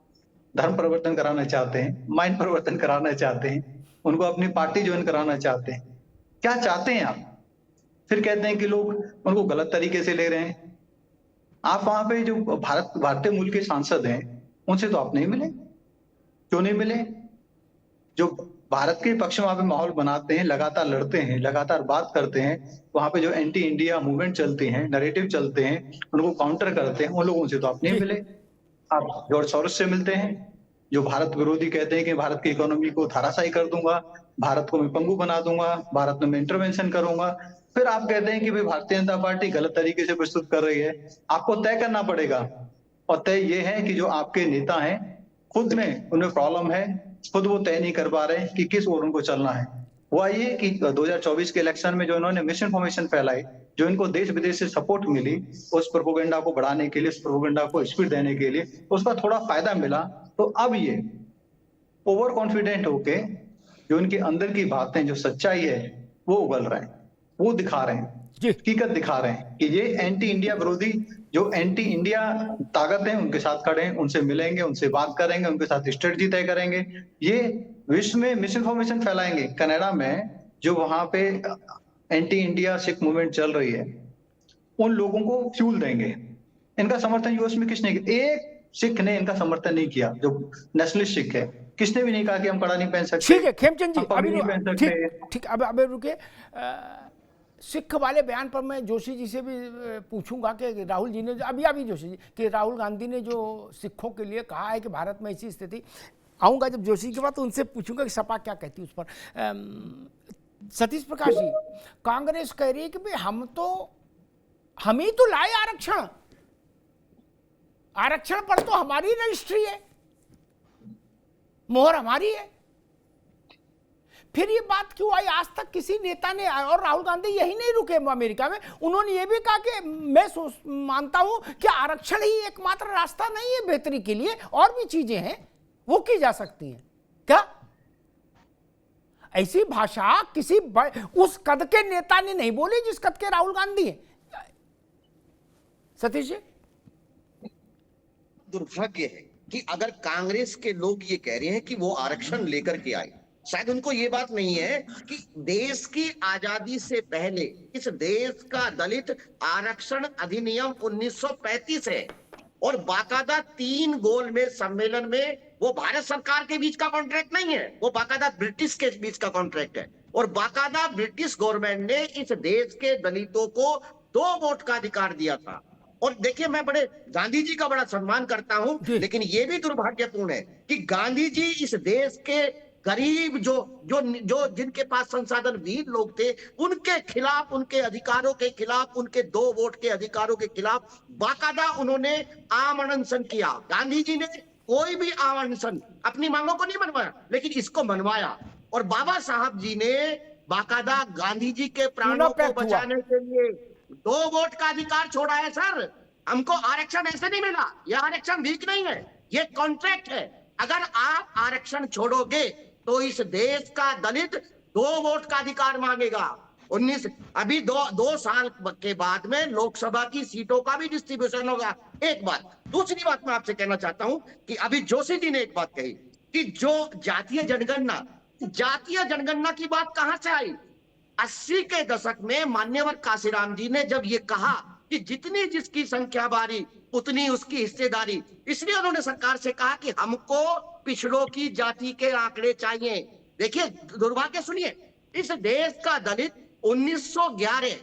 धर्म परिवर्तन कराना चाहते हैं, माइंड परिवर्तन कराना चाहते हैं, उनको अपनी पार्टी ज्वाइन कराना चाहते हैं, क्या चाहते हैं आप? फिर कहते हैं कि लोग उनको गलत तरीके से ले रहे हैं। आप वहां पे जो भारतीय मूल के सांसद हैं उनसे तो आप नहीं मिले। क्यों नहीं मिले? जो भारत के पक्ष में वहां पे माहौल बनाते हैं, लगातार लड़ते हैं, लगातार बात करते हैं, वहां पे जो एंटी इंडिया मूवमेंट चलते हैं, नैरेटिव चलते हैं, उनको काउंटर करते हैं, उन लोगों से तो आप नहीं मिले। आप जॉर्ज सोरोस से मिलते हैं जो भारत विरोधी कहते हैं कि भारत की इकोनॉमी को धराशायी कर दूंगा, भारत को मैं पंगु बना दूंगा, भारत में मैं इंटरवेंशन करूंगा। फिर आप कहते हैं कि भाई भारतीय जनता पार्टी गलत तरीके से प्रस्तुत कर रही है। आपको तय करना पड़ेगा, और तय ये है कि जो आपके नेता हैं खुद में उन्हें प्रॉब्लम है, खुद वो तय नहीं कर पा रहे कि किस ओर उनको चलना है। हुआ ये कि 2024 के इलेक्शन में जो इन्होंने मिस इन्फॉर्मेशन फैलाई, जो इनको देश विदेश से सपोर्ट मिली, उस प्रोपेगेंडा को बढ़ाने के लिए, उस प्रोपेगेंडा को स्पीड देने के लिए उसका थोड़ा फायदा मिला। तो अब ये ओवर कॉन्फिडेंट होके जो इनके अंदर की बातें, जो सच्चाई है वो उगल रहे हैं, वो दिखा रहे हैं, हकीकत दिखा रहे हैं कि ये एंटी इंडिया विरोधी, जो एंटी इंडिया ताकत है उनके साथ खड़े हैं, उनसे मिलेंगे, उनसे बात करेंगे, उनके साथ स्ट्रेटजी तय करेंगे। ये विश्व में मिस इन्फॉर्मेशन फैलाएंगे। कनाडा में जो वहां पे एंटी इंडिया सिख मूवमेंट चल रही है, उन लोगों को फ्यूल देंगे। इनका समर्थन यूएस में किसने किया? एक सिख ने इनका समर्थन नहीं किया, जो नेशनलिस्ट सिख है। किसने भी नहीं कहा कि हम कड़ा नहीं पहन सकते। ठीक है खेमचंद जी, अभी ठीक, अब रुके। सिख वाले बयान पर मैं जोशी जी से भी पूछूंगा कि राहुल जी ने अभी जोशी जी कि राहुल गांधी ने जो सिखों के लिए कहा है कि भारत में ऐसी स्थिति, आऊँगा जब जोशी के बाद तो उनसे पूछूंगा कि सपा क्या कहती है उस पर। सतीश प्रकाश जी, कांग्रेस कह रही है कि भाई हम ही तो लाए आरक्षण पर तो हमारी रजिस्ट्री है, मोहर हमारी है। फिर ये बात क्यों आई आज तक किसी नेता ने, और राहुल गांधी यही नहीं रुके अमेरिका में, उन्होंने ये भी कहा कि मैं मानता हूं कि आरक्षण ही एकमात्र रास्ता नहीं है बेहतरी के लिए, और भी चीजें हैं वो की जा सकती हैं। क्या ऐसी भाषा किसी उस कद के नेता ने नहीं बोली जिस कद के राहुल गांधी हैं? सतीश जी, दुर्भाग्य है कि अगर कांग्रेस के लोग ये कह रहे हैं कि वो आरक्षण लेकर के आए, शायद उनको ये बात नहीं है कि देश की आजादी से पहले इस देश का दलित आरक्षण अधिनियम 1935 है, और बाकायदा 3 गोलमेज सम्मेलन में वो भारत सरकार के बीच का कॉन्ट्रैक्ट नहीं है, वो बाकायदा ब्रिटिश के बीच का कॉन्ट्रैक्ट है। और बाकायदा ब्रिटिश गवर्नमेंट ने इस देश के दलितों को 2 वोट का अधिकार दिया था। और देखिए, मैं बड़े गांधी जी का बड़ा सम्मान करता हूं, लेकिन यह भी दुर्भाग्यपूर्ण है कि गांधी जी इस देश के गरीब जो जिनके पास संसाधन विहीन लोग थे, उनके खिलाफ, उनके अधिकारों के खिलाफ, उनके 2 वोट के अधिकारों के खिलाफ बाकायदा उन्होंने आम अनशन किया। गांधी जी ने कोई भी आम अनशन अपनी मांगों को नहीं मनवाया, लेकिन इसको मनवाया। और बाबा साहब जी ने बाकायदा गांधी जी के प्राणों को बचाने के लिए 2 वोट का अधिकार छोड़ा है। सर, हमको आरक्षण ऐसे नहीं मिला, यह आरक्षण वीक नहीं है, यह कॉन्ट्रैक्ट है। अगर आप आरक्षण छोड़ोगे तो इस देश का दलित 2 वोट का अधिकार मांगेगा। 19 अभी 2 साल के बाद में लोकसभा की सीटों का भी डिस्ट्रीब्यूशन होगा। एक बात। दूसरी बात मैं आपसे कहना चाहता हूं कि अभी जोशी जी ने एक बात कही कि जो जातीय जनगणना की बात कहां से आई? 80 के दशक में मान्यवर काशीराम जी ने जब ये कहा कि जितनी जिसकी संख्या बारी उतनी उसकी हिस्सेदारी, इसलिए उन्होंने सरकार से कहा कि हमको पिछड़ों की जाति के आंकड़े चाहिए। देखिए दुर्भाग्य, सुनिए, इस देश का दलित 1911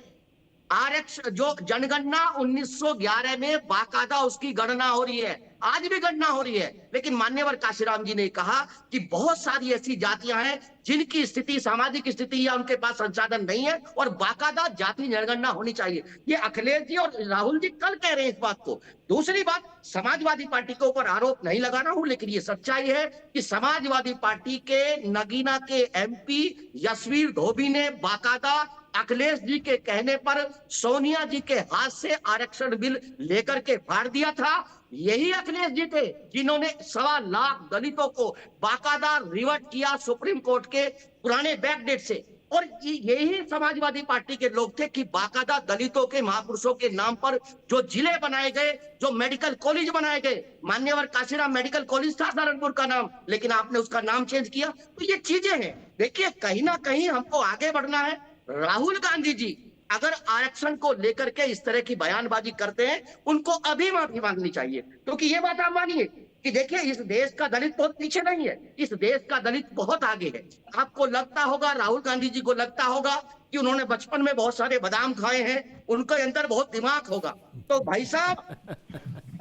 आरक्षण जो जनगणना 1911 में बाकायदा उसकी गणना हो रही है, आज भी गणना हो रही है, लेकिन मान्यवर काशीराम जी ने कहा कि बहुत सारी ऐसी जातियां हैं जिनकी स्थिति, सामाजिक स्थिति या उनके पास संसाधन नहीं है, और बाकायदा जाति जनगणना होनी चाहिए। ये अखिलेश जी और राहुल जी कल कह रहे हैं इस बात को। दूसरी बात, समाजवादी पार्टी के ऊपर आरोप नहीं लगा रहा हूं, लेकिन ये सच्चाई है कि समाजवादी पार्टी के नगीना के MP यशवीर धोबी ने बाकायदा अखिलेश जी के कहने पर सोनिया जी के हाथ से आरक्षण बिल लेकर के फाड़ दिया था। यही अखिलेश जी थे जिन्होंने 1.25 लाख दलितों को बाकायदा रिवर्ट किया सुप्रीम कोर्ट के पुराने बैकडेट से। और यही समाजवादी पार्टी के लोग थे कि बाकायदा दलितों के महापुरुषों के नाम पर जो जिले बनाए गए, जो मेडिकल कॉलेज बनाए गए, मान्यवर काशीराम मेडिकल कॉलेज था सहारनपुर का नाम, लेकिन आपने उसका नाम चेंज किया। तो ये चीजें हैं। देखिए, कहीं ना कहीं हमको आगे बढ़ना है। राहुल गांधी जी अगर आरक्षण को लेकर के इस तरह की बयानबाजी करते हैं, उनको अभी माफी मांगनी चाहिए, क्योंकि ये बात आप मानिए कि देखिए, इस देश का दलित बहुत पीछे नहीं है, इस देश का दलित बहुत आगे है। आपको लगता होगा, राहुल गांधी जी को लगता होगा कि उन्होंने बचपन में बहुत सारे बादाम खाए हैं, उनके अंदर बहुत दिमाग होगा। तो भाई साहब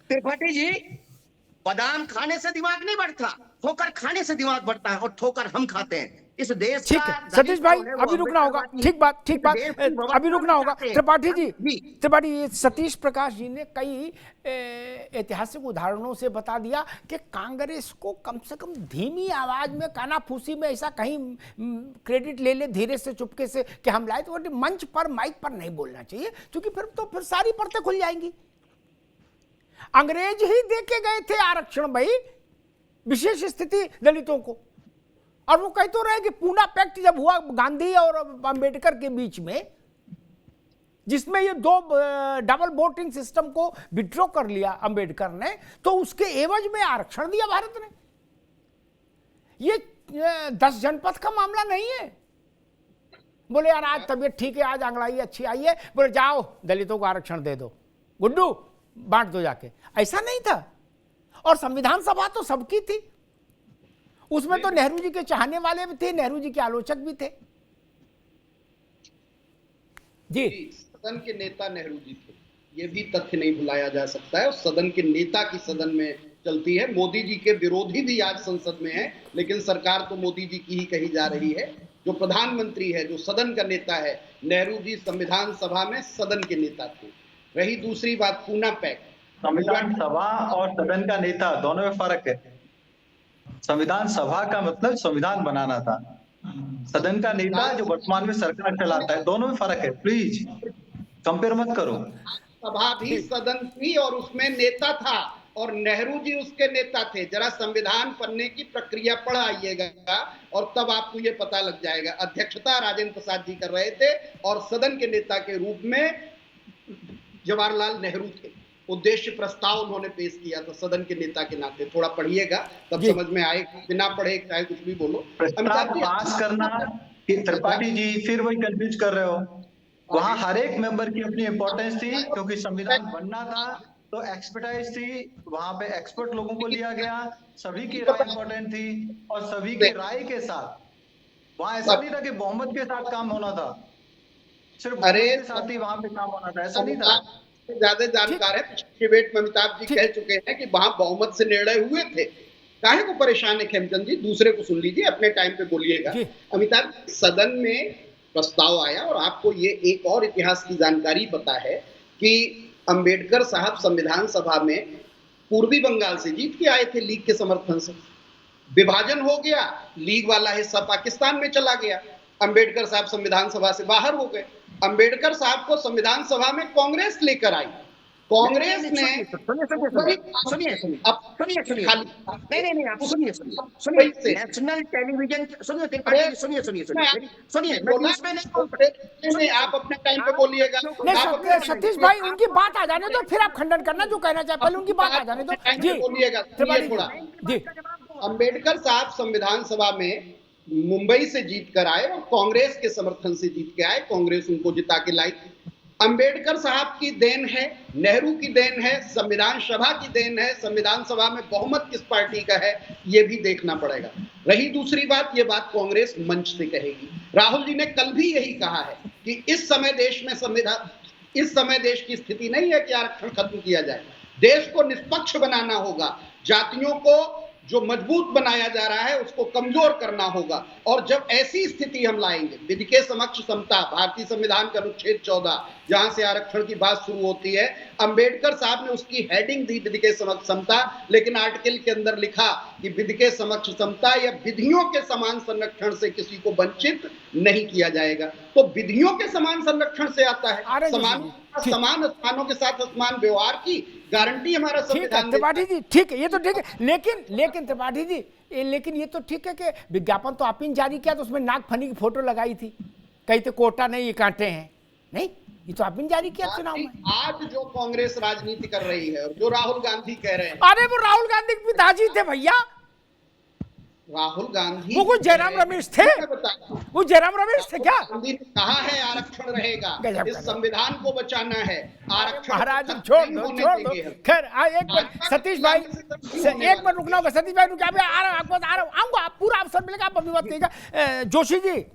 त्रिपाठी जी, बादाम खाने से दिमाग नहीं बढ़ता, ठोकर खाने से दिमाग बढ़ता है, और ठोकर हम खाते हैं। इस देश ठीक है सतीश भाई, अभी रुकना होगा। ठीक बात, अभी रुकना होगा। त्रिपाठी जी, सतीश प्रकाश जी ने कई ऐतिहासिक उदाहरणों से बता दिया कि कांग्रेस को कम से कम धीमी आवाज में, कानाफूसी में ऐसा कहीं क्रेडिट ले ले धीरे से, चुपके से कि हम लाए, तो मंच पर, माइक पर नहीं बोलना चाहिए, क्योंकि फिर सारी परतें खुल जाएंगी। अंग्रेज ही दे के गए थे आरक्षण भाई, विशेष स्थिति दलितों को। और वो कहते रहे कि पूना पैक्ट जब हुआ गांधी और अंबेडकर के बीच में, जिसमें ये 2 डबल वोटिंग सिस्टम को विड्रॉ कर लिया अंबेडकर ने, तो उसके एवज में आरक्षण दिया भारत ने। ये 10 जनपद का मामला नहीं है। बोले यार आज तबीयत ठीक है, आज अंगड़ाई अच्छी आई है, बोले जाओ दलितों को आरक्षण दे दो, गुड्डू बांट दो जाके। ऐसा नहीं था। और संविधान सभा तो सबकी थी, उसमें तो नेहरू जी के चाहने वाले भी थे, नेहरू जी के आलोचक भी थे। जी, सदन के नेता नेहरू जी थे, ये भी तथ्य नहीं भुलाया जा सकता है। और सदन के नेता की सदन में चलती है। मोदी जी के विरोधी भी आज संसद में है, लेकिन सरकार तो मोदी जी की ही कही जा रही है। जो प्रधानमंत्री है, जो सदन का नेता है, नेहरू जी संविधान सभा में सदन के नेता थे। रही दूसरी बात, पूना पैक्ट, संविधान सभा और सदन का नेता दोनों में फर्क है। संविधान सभा का मतलब संविधान बनाना था। सदन का नेता जो वर्तमान में सरकार चलाता है, दोनों में फर्क है, प्लीज कंपेयर मत करो। सभा भी सदन थी और उसमें नेता था और नेहरू जी उसके नेता थे। जरा संविधान पढ़ने की प्रक्रिया पढ़ आइएगा और तब आपको ये पता लग जाएगा। अध्यक्षता राजेंद्र प्रसाद जी कर रहे थे और सदन के नेता के रूप में जवाहरलाल नेहरू थे। उद्देश्य प्रस्ताव उन्होंने पेश किया था सदन के नेता के नाते। थोड़ा पढ़िएगा तब समझ में आएगा, बिना पढ़े चाहे कुछ भी बोलो। प्रस्ताव पास करना कि त्रिपाठी जी फिर वही कंफ्यूज कर रहे हो। वहां हर एक मेंबर की अपनी इंपॉर्टेंस थी, क्योंकि संविधान बनना था तो एक्सपर्टाइज थी, वहां पे एक्सपर्ट लोगों को लिया गया, सभी की राय इंपॉर्टेंट थी और सभी की राय के साथ वहां ऐसा नहीं था कि बहुमत के साथ काम होना था, सिर्फ बहुमत के साथ ही वहां पे काम होना था, ऐसा नहीं था। ज्यादा जानकार है, पिछले डिबेट में अमिताभ जी कह चुके हैं कि वहां बहुमत से निर्णय हुए थे। काहे को परेशान है खेमचंद जी, दूसरे को सुन लीजिए, अपने टाइम पे बोलिएगा। अमिताभ, सदन में प्रस्ताव आया और आपको ये एक और इतिहास की जानकारी पता है कि अंबेडकर साहब संविधान सभा में पूर्वी बंगाल से जीत के आए थे लीग के समर्थन से। विभाजन हो गया, लीग वाला हिस्सा पाकिस्तान में चला गया, अंबेडकर साहब संविधान सभा से बाहर हो गए। अंबेडकर साहब को संविधान सभा में कांग्रेस लेकर आई। कांग्रेस ने नेशनल टेलीविजन सुनिए, आप अपने टाइम पे बोलिएगा। सतीश भाई उनकी बात आ जाने दो, फिर आप खंडन करना जो कहना चाहे, पहले उनकी बात आ जाने दो जी, बोलिएगा थोड़ा जी। अंबेडकर साहब संविधान सभा में मुंबई से जीत कर आए और कांग्रेस के समर्थन से जीत के आए, कांग्रेस उनको जिता के लाई। अंबेडकर साहब की देन है, नेहरू की देन है, संविधान सभा की देन है, संविधान सभा में बहुमत किस पार्टी का है ये भी देखना पड़ेगा। रही दूसरी बात, ये बात कांग्रेस मंच से कहेगी। राहुल जी ने कल भी यही कहा है कि इस समय देश की स्थिति नहीं है कि आरक्षण खत्म किया जाए, देश को निष्पक्ष बनाना होगा, जातियों को जो मजबूत बनाया जा रहा है उसको कमजोर करना होगा। और जब ऐसी स्थिति हम लाएंगे, विधि के समक्ष समता, भारतीय संविधान का अनुच्छेद 14 जहां से आरक्षण की बात शुरू होती है, अंबेडकर साहब ने उसकी हेडिंग दी विधि के समक्ष समता, लेकिन आर्टिकल के अंदर लिखा कि विधि के समक्ष समता या विधियों के समान संरक्षण से किसी को वंचित नहीं किया जाएगा। तो विधियों के समान संरक्षण से आता है समान स्थानों के साथ समान व्यवहार की गारंटी हमारा संविधान। त्रिपाठी जी ठीक है, ये तो ठीक है, लेकिन त्रिपाठी जी लेकिन ये तो ठीक है कि विज्ञापन तो आप ही ने जारी किया, तो उसमें नागफनी की फोटो लगाई थी, कहीं तो कोटा नहीं ये कांटे हैं, नहीं ये तो आप ही ने जारी किया चुनाव में। आज जो कांग्रेस राजनीति कर रही है और जो राहुल गांधी कह रहे हैं, अरे वो राहुल गांधी के पिताजी थे भैया, राहुल गांधी वो जयराम रमेश थे, वो जयराम रमेश थे क्या? गांधी ने कहा है आरक्षण रहेगा, इस संविधान को बचाना है, आरक्षण महाराज छोड़ दो। खैर एक मिनट सतीश भाई, एक मिनट रुकना होगा सतीश भाई, आऊंगा, आप पूरा अवसर मिलेगा, आप अपनी बात कहिएगा। जोशी जी,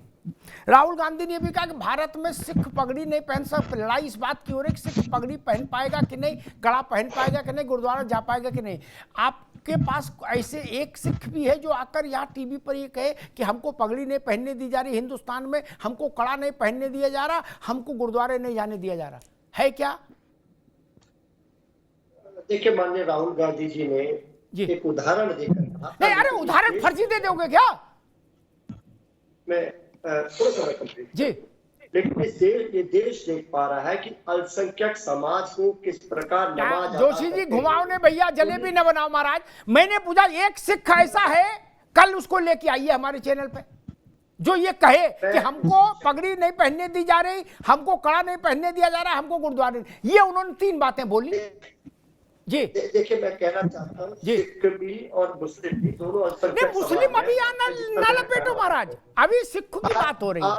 राहुल गांधी ने भी कहा कि भारत में सिख पगड़ी नहीं पहन सकते, लड़ाई इस बात की हो रही है कि सिख पगड़ी पहन पाएगा कि नहीं, कड़ा पहन पाएगा कि नहीं, गुरुद्वारा जा पाएगा कि नहीं। आपके पास ऐसे एक सिख भी है जो आकर यहाँ टीवी पर ये कहे कि हमको पगड़ी नहीं पहनने दी जा रही हिंदुस्तान में, हमको कड़ा नहीं पहनने दिया जा रहा, हमको गुरुद्वारे नहीं जाने दिया जा रहा है क्या? देखिए माननीय राहुल गांधी जी ने एक उदाहरण देकर कहा। नहीं अरे उदाहरण फर्जी दे दोगे क्या? मैं थोड़ा समय कंप्लीट जी, लेकिन ये देश देख पा रहा है कि अल्पसंख्यक समाज को किस प्रकार नमाज। जोशी जी घुमाओ ने भैया, जलेबी न बनाओ महाराज। मैंने पूछा एक सिख ऐसा है, कल उसको लेके आइए हमारे चैनल पे, जो ये कहे कि हमको पगड़ी नहीं पहनने दी जा रही, हमको कड़ा नहीं पहनने दिया जा रहा, हमको गुरुद्वारे, ये उन्होंने 3 बातें बोली। जी देखिए मैं कहना चाहता हूँ सिख भी और मुस्लिम भी दोनों अल्पसंख्यक, मुस्लिम अभी ना लपेटो महाराज, अभी सिखों की बात हो रही है।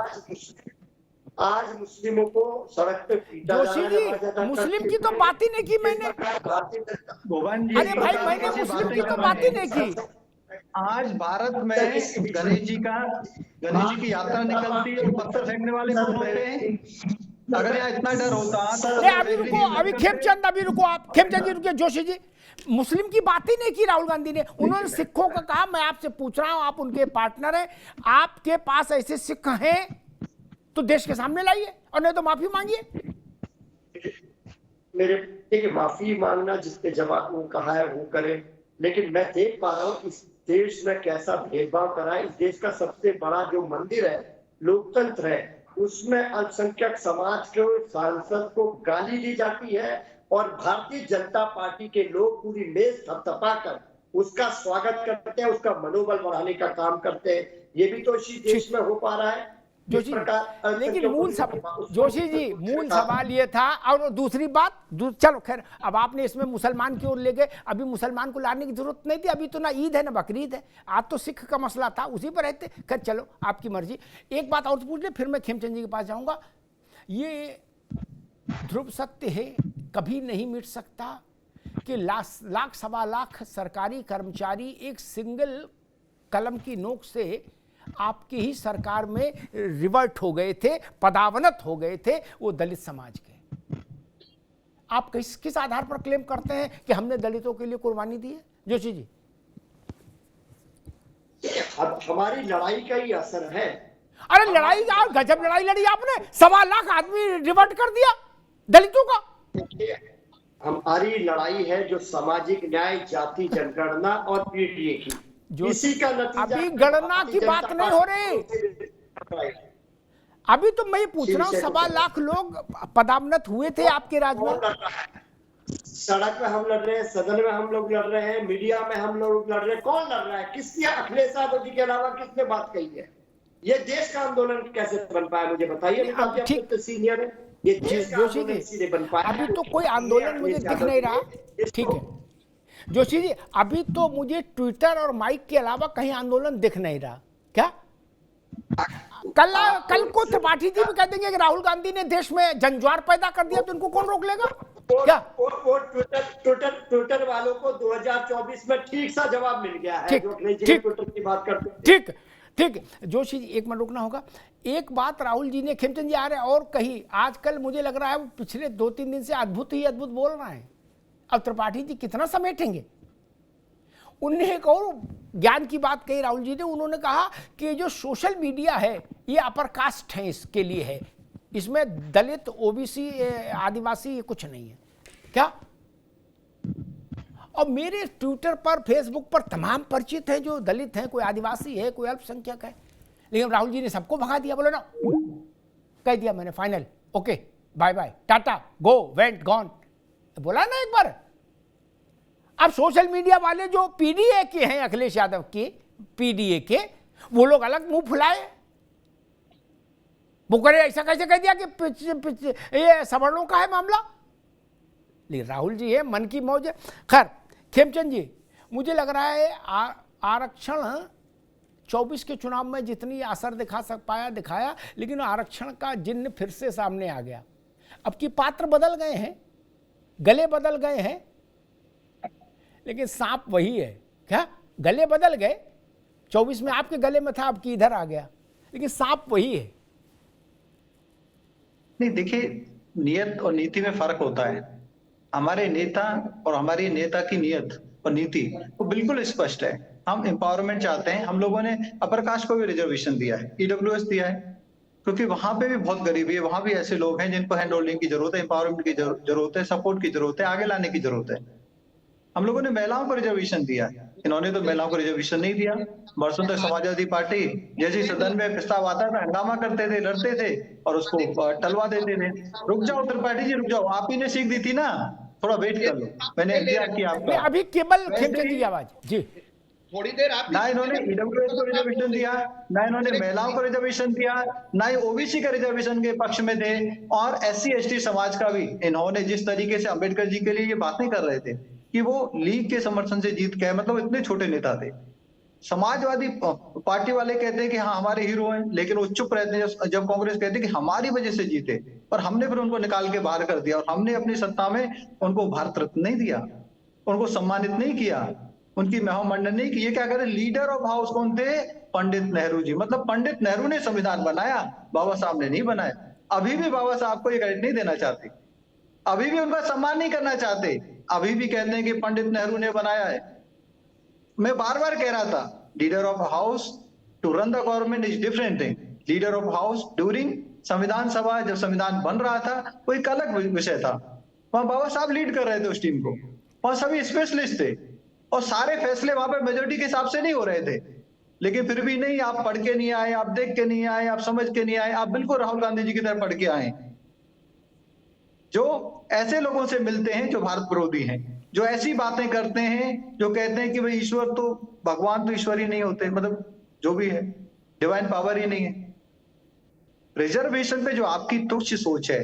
आज मुस्लिमों को सड़क पे पीटा जा रहा है। मुस्लिम की तो बात ही नहीं की मैंने, अरे भाई मैंने मुस्लिम की तो बात ही नहीं की। आज भारत में गणेश जी की यात्रा निकलती है, पत्थर फेंकने वाले कौन होते हैं? अगर यहाँ इतना डर होता तो अभी रुको, अभी खेमचंद, अभी रुको आप, खेमचंद जी रुकिए। जोशी जी, मुस्लिम की बात ही नहीं की राहुल गांधी ने, उन्होंने सिखों का कहा। मैं आपसे पूछ रहा हूं, आप उनके पार्टनर हैं, आपके पास ऐसे सिख हैं तो देश के सामने लाइए, और नहीं तो माफी मांगिए। मेरे माफी मांगना जिसके जवाब वो कहा है वो करे, लेकिन मैं देख पा रहा हूँ देश में कैसा भेदभाव करा है। इस देश का सबसे बड़ा जो मंदिर है, लोकतंत्र है, उसमें अल्पसंख्यक समाज के सांसद को गाली दी जाती है और भारतीय जनता पार्टी के लोग पूरी मेज थपथपा कर उसका स्वागत करते हैं, उसका मनोबल बढ़ाने का काम करते हैं। ये भी तो इसी देश में हो पा रहा है। जोशी, लेकिन जोशी जी मूल सवाल ये था। और दूसरी बात, चलो खैर, अब आपने इसमें मुसलमान की ओर ले गए। अभी मुसलमान को लाने की जरूरत नहीं थी, अभी तो ना ईद है ना बकरीद है। आज तो सिख का मसला था, उसी पर रहते। खैर चलो, आपकी मर्जी। एक बात और पूछ ले, फिर मैं खेमचंद जी के पास जाऊंगा। ये ध्रुव सत्य है, कभी नहीं मिट सकता कि लाख सवा लाख सरकारी कर्मचारी एक सिंगल कलम की नोक से आपकी ही सरकार में रिवर्ट हो गए थे, पदावनत हो गए थे, वो दलित समाज के। आप किस आधार पर क्लेम करते हैं कि हमने दलितों के लिए कुर्बानी दी है, जोशी जी? अब हमारी लड़ाई का ही असर है। अरे लड़ाई, गजब लड़ाई लड़ी आपने। 1.25 लाख आदमी रिवर्ट कर दिया दलितों का। हमारी लड़ाई है जो सामाजिक न्याय, जाति जनगणना और पीडीए की, इसी का नतीजा। अभी गणना की बात नहीं हो रही, अभी तो मैं पूछ रहा हूँ 1.25 लाख लोग पदावनत हुए थे आपके राज में। सड़क में हम लड़ रहे हैं, सदन में हम लोग लड़ रहे हैं, मीडिया में हम लोग लड़ रहे हैं। कौन लड़ रहा है? किसने? अखिलेश यादव जी के अलावा किसने बात कही है? ये देश का आंदोलन कैसे बन पाया, मुझे बताइए। ठीक, सीनियर है ये जोशी जी, अभी तो कोई आंदोलन मुझे दिख नहीं रहा। ठीक है जोशी जी, अभी तो मुझे ट्विटर और माइक के अलावा कहीं आंदोलन दिख नहीं रहा। क्या कल को त्रिपाठी जी भी कह देंगे कि राहुल गांधी ने देश में जंजवार पैदा कर दिया, तो इनको कौन रोक लेगा? क्या वो ट्विटर वालों को 2024 में ठीक सा जवाब मिल गया है। ठीक, ट्विटर की बात करते हैं। ठीक ठीक जोशी जी, एक मिनट रुकना होगा। एक बात राहुल जी ने, खेमचंद जी आ रहे हैं और कहीं आजकल मुझे लग रहा है वो पिछले 2-3 दिन से अद्भुत ही अद्भुत बोल रहे हैं। अब त्रिपाठी जी कितना समेटेंगे? उन्हें एक और ज्ञान की बात कही राहुल जी ने। उन्होंने कहा कि जो सोशल मीडिया है ये अपर कास्ट है, इसके लिए है, इसमें दलित, ओबीसी, आदिवासी ये कुछ नहीं है। क्या? और मेरे ट्विटर पर, फेसबुक पर तमाम परिचित हैं जो दलित हैं, कोई आदिवासी है, कोई अल्पसंख्यक है, लेकिन राहुल जी ने सबको भगा दिया। बोलो ना, कह दिया मैंने final, okay bye bye, tata, go, went, gone, बोला ना एक बार। अब सोशल मीडिया वाले जो पीडीए के हैं, अखिलेश यादव के पीडीए के, वो लोग अलग मुंह फुलाए। वो करे ऐसा कैसे कह दिया कि ये सवर्णों का है मामला। लेकिन राहुल जी है, मन की मौज है। खैर खेमचंद जी, मुझे लग रहा है आरक्षण 24 के चुनाव में जितनी असर दिखाया, लेकिन आरक्षण का जिन्न फिर से सामने आ गया। अब की पात्र बदल गए हैं, गले बदल गए हैं, लेकिन सांप वही है। क्या? गले बदल गए, 24 में आपके गले में था, अब की इधर आ गया, लेकिन सांप वही है। नहीं, देखिए, नियत और नीति में फर्क होता है। हमारे नेता और हमारी नेता की नियत और नीति वो बिल्कुल स्पष्ट है। हम एम्पावरमेंट चाहते हैं। हम लोगों ने अपर कास्ट को भी रिजर्वेशन दिया है, ईडब्ल्यूएस दिया है, क्योंकि वहां पे भी बहुत गरीबी है, वहां भी ऐसे लोग हैं जिनको हैंड होल्डिंग की जरूरत है, एम्पावरमेंट की जरूरत है, सपोर्ट की जरूरत है, आगे लाने की जरूरत है। हम लोगों ने महिलाओं को रिजर्वेशन दिया है, इन्होंने तो महिलाओं को रिजर्वेशन नहीं दिया। बरसों तक समाजवादी पार्टी जैसे सदन में प्रस्ताव आता था, हंगामा करते थे, लड़ते थे और उसको टलवा देते थे। रुक जाओ त्रिपाठी जी, रुक जाओ, आप ही ने सीख दी थी ना, थोड़ा वेट कर लो, मैंने इंतजार किया आपका। अभी केवल खेमचंद जी की आवाज जी। थोड़ी देर आप, ना इन्होंने ईडब्ल्यूएस को रिजर्वेशन दिया, ना इन्होंने महिलाओं को रिजर्वेशन दिया, ना ही ओबीसी का रिजर्वेशन के पक्ष में थे, और एससी एसटी समाज का भी इन्होंने जिस तरीके से अंबेडकर जी के लिए ये बात नहीं कर रहे थे कि वो लीग के समर्थन से जीत गए, मतलब इतने छोटे नेता थे। समाजवादी पार्टी वाले कहते हैं कि हाँ हमारे हीरो हैं, लेकिन वो चुप रहते हैं जब कांग्रेस कहते हैं कि हमारी वजह से जीते, और हमने फिर उनको निकाल के बाहर कर दिया, और हमने अपनी सत्ता में उनको भारत रत्न नहीं दिया, उनको सम्मानित नहीं किया, उनकी महिमामंडन नहीं की। ये क्या करे, लीडर ऑफ हाउस कौन थे? पंडित नेहरू जी। मतलब पंडित नेहरू ने संविधान बनाया, बाबा साहब ने नहीं बनाया। अभी भी बाबा साहब को ये क्रेडिट नहीं देना चाहते, अभी भी उनका सम्मान नहीं करना चाहते, अभी भी कहते हैं कि पंडित नेहरू ने बनाया है। मैं बार बार कह रहा था, leader of house to run the government is different thing. Leader of house during Samvidhan Sabha, जब संविधान बन रहा था, वो एक अलग विषय था, वहां बाबा साहब लीड कर रहे थे उस टीम को, वहां सभी स्पेशलिस्ट थे। और सारे फैसले वहां पर मेजोरिटी के हिसाब से नहीं हो रहे थे, लेकिन फिर भी नहीं, आप पढ़ के नहीं आए, आप देख के नहीं आए, आप समझ के नहीं आए, आप बिल्कुल राहुल गांधी जी की तरह पढ़ के आए, जो ऐसे लोगों से मिलते हैं जो भारत विरोधी हैं, जो ऐसी बातें करते हैं, जो कहते हैं कि भाई ईश्वर तो, भगवान तो ईश्वर ही नहीं होते, मतलब जो भी है डिवाइन पावर ही नहीं है। रिजर्वेशन पे जो आपकी तुच्छ सोच है,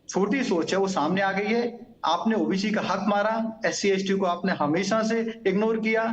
छोटी सोच है, वो सामने आ गई है। आपने ओबीसी का हक मारा, एससी एसटी को आपने हमेशा से इग्नोर किया,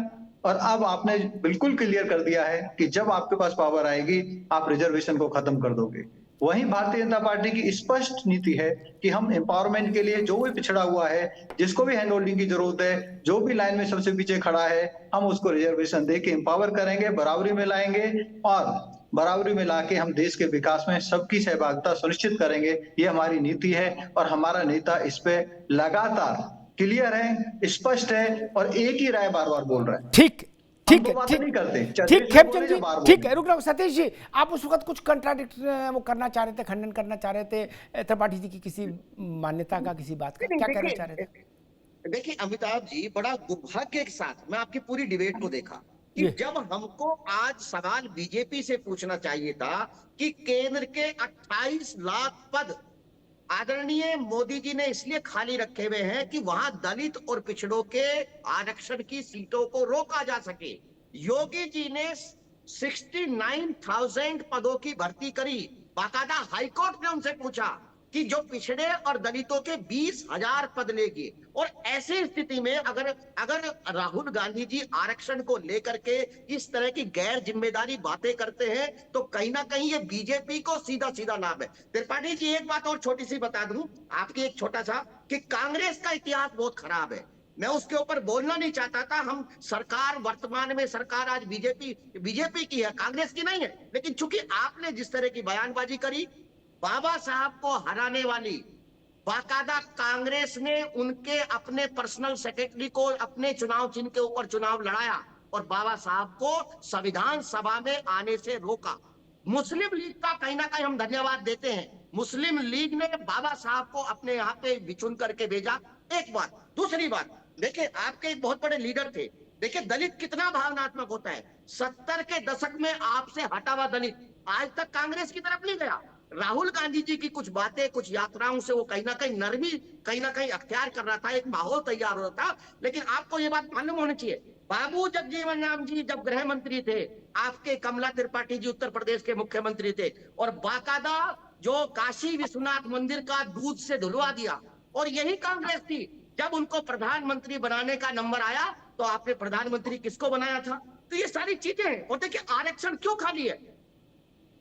और अब आपने बिल्कुल क्लियर कर दिया है कि जब आपके पास पावर आएगी आप रिजर्वेशन को खत्म कर दोगे। वहीं भारतीय जनता पार्टी की स्पष्ट नीति है कि हम एम्पावरमेंट के लिए जो भी पिछड़ा हुआ है, जिसको भी हैंड होल्डिंग की जरूरत है, जो भी लाइन में सबसे पीछे खड़ा है, हम उसको रिजर्वेशन देके एम्पावर करेंगे, बराबरी में लाएंगे, और बराबरी में लाके हम देश के विकास में सबकी सहभागिता सुनिश्चित करेंगे। ये हमारी नीति है और हमारा नेता इस पे लगातार क्लियर है, स्पष्ट है, और एक ही राय बार बार बोल रहा है। ठीक ठीक है, नहीं करते, ठीक खेमचंद जी, ठीक है, रुक रहा हूं। सतीश जी, आप उस वक्त कुछ कंट्राडिक्ट वो करना चाह रहे थे, खंडन करना चाह रहे थे त्रिपाठी जी की किसी मान्यता का, किसी बात का, क्या कहना चाह रहे थे? देखिए अमिताभ जी, बड़ा दुर्भाग्य के साथ मैं आपकी पूरी डिबेट को देखा कि जब हमको आज सवाल बीजेपी से पूछना चाहिए था कि केंद्र के 28 लाख पद आदरणीय मोदी जी ने इसलिए खाली रखे हुए हैं कि वहां दलित और पिछड़ों के आरक्षण की सीटों को रोका जा सके। योगी जी ने 69,000 पदों की भर्ती करी। बाकायदा हाईकोर्ट ने उनसे पूछा कि जो पिछड़े और दलितों के 20,000 पद लेगी, और ऐसी स्थिति में अगर राहुल गांधी जी आरक्षण को लेकर के इस तरह की गैर जिम्मेदारी बातें करते हैं तो कहीं ना कहीं ये बीजेपी को सीधा सीधा लाभ है। त्रिपाठी जी, एक बात और छोटी सी बता दूं आपकी, एक छोटा सा, कि कांग्रेस का इतिहास बहुत खराब है। मैं उसके ऊपर बोलना नहीं चाहता था। हम सरकार, वर्तमान में सरकार आज बीजेपी की है, कांग्रेस की नहीं है, लेकिन चूंकि आपने जिस तरह की बयानबाजी करी, बाबा साहब को हराने वाली, बाकायदा कांग्रेस ने उनके अपने पर्सनल सेक्रेटरी को अपने चुनाव चिन्ह के ऊपर चुनाव लड़ाया और बाबा साहब को संविधान सभा में आने से रोका। मुस्लिम लीग का कहीं ना कहीं हम धन्यवाद देते हैं, मुस्लिम लीग ने बाबा साहब को अपने यहाँ पे बिचुन करके भेजा। एक बात। दूसरी बात, देखिए आपके एक बहुत बड़े लीडर थे, देखिए दलित कितना भावनात्मक होता है। 70 के दशक में आपसे हटा हुआ दलित आज तक कांग्रेस की तरफ नहीं गया। राहुल गांधी जी की कुछ बातें, कुछ यात्राओं से वो कहीं ना कहीं नरमी कहीं ना कहीं अख्तियार कर रहा था, एक माहौल तैयार हो रहा था। लेकिन आपको ये बात मालूम होनी चाहिए, बाबू जगजीवन राम जी जब गृह मंत्री थे, आपके कमला त्रिपाठी जी उत्तर प्रदेश के मुख्यमंत्री थे, और बाकायदा जो काशी विश्वनाथ मंदिर का दूध से धुलवा दिया, और यही कांग्रेस थी। जब उनको प्रधानमंत्री बनाने का नंबर आया तो आपने प्रधानमंत्री किसको बनाया था? तो ये सारी चीजें हैं। और देखिए आरक्षण क्यों खाली है?